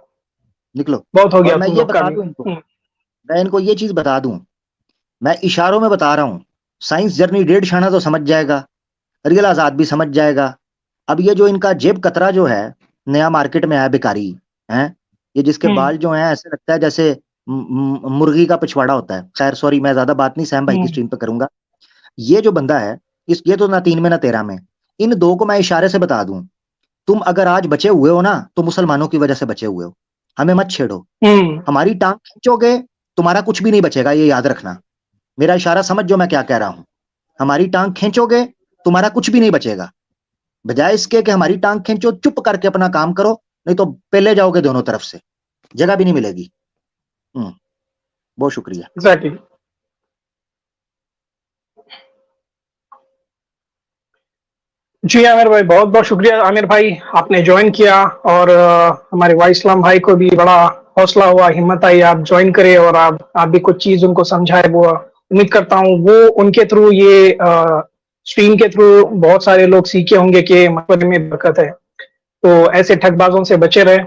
निकलो। बहुत हो गया। मैं ये बता दूं इनको, मैं इनको ये चीज बता दूं, मैं इशारों में बता रहा हूं, साइंस जर्नी 1.5 शाना तो समझ जाएगा, रियल आजाद भी समझ जाएगा। अब ये जो इनका जेब कतरा जो है नया मार्केट में आया भिखारी है, ये जिसके बाल जो हैं ऐसे लगता है जैसे मुर्गी का पिछवाड़ा होता है। खैर सॉरी, मैं ज्यादा बात नहीं सैम भाई की स्ट्रीम पे करूंगा। ये जो बंदा है ये तो ना 3 में ना 13 में, इन दो को मैं इशारे से बता दूं, तुम अगर आज बचे हुए हो ना तो मुसलमानों की वजह से बचे हुए हो, हमें मत छेड़ो। हमारी टांग खींचोगे तुम्हारा कुछ भी नहीं बचेगा, ये याद रखना। मेरा इशारा समझ जो मैं क्या कह रहा हूं, हमारी टांग खींचोगे तुम्हारा कुछ भी नहीं बचेगा। बजाय इसके कि हमारी टांग खींचो, चुप करके अपना काम करो, नहीं तो पहले जाओगे दोनों तरफ से, जगह भी नहीं मिलेगी। बहुत शुक्रिया। एग्जैक्टली। जी आमिर भाई, बहुत बहुत शुक्रिया आमिर भाई, आपने ज्वाइन किया, और हमारे वाई इस्लाम भाई को भी बड़ा हौसला हुआ, हिम्मत आई, आप ज्वाइन करे और आप भी कुछ चीज उनको समझाए। वो उम्मीद करता हूँ वो उनके थ्रू, ये स्ट्रीम के थ्रू बहुत सारे लोग सीखे होंगे कि मकबरे में बरकत है। तो ऐसे ठगबाजों से बचे रहे।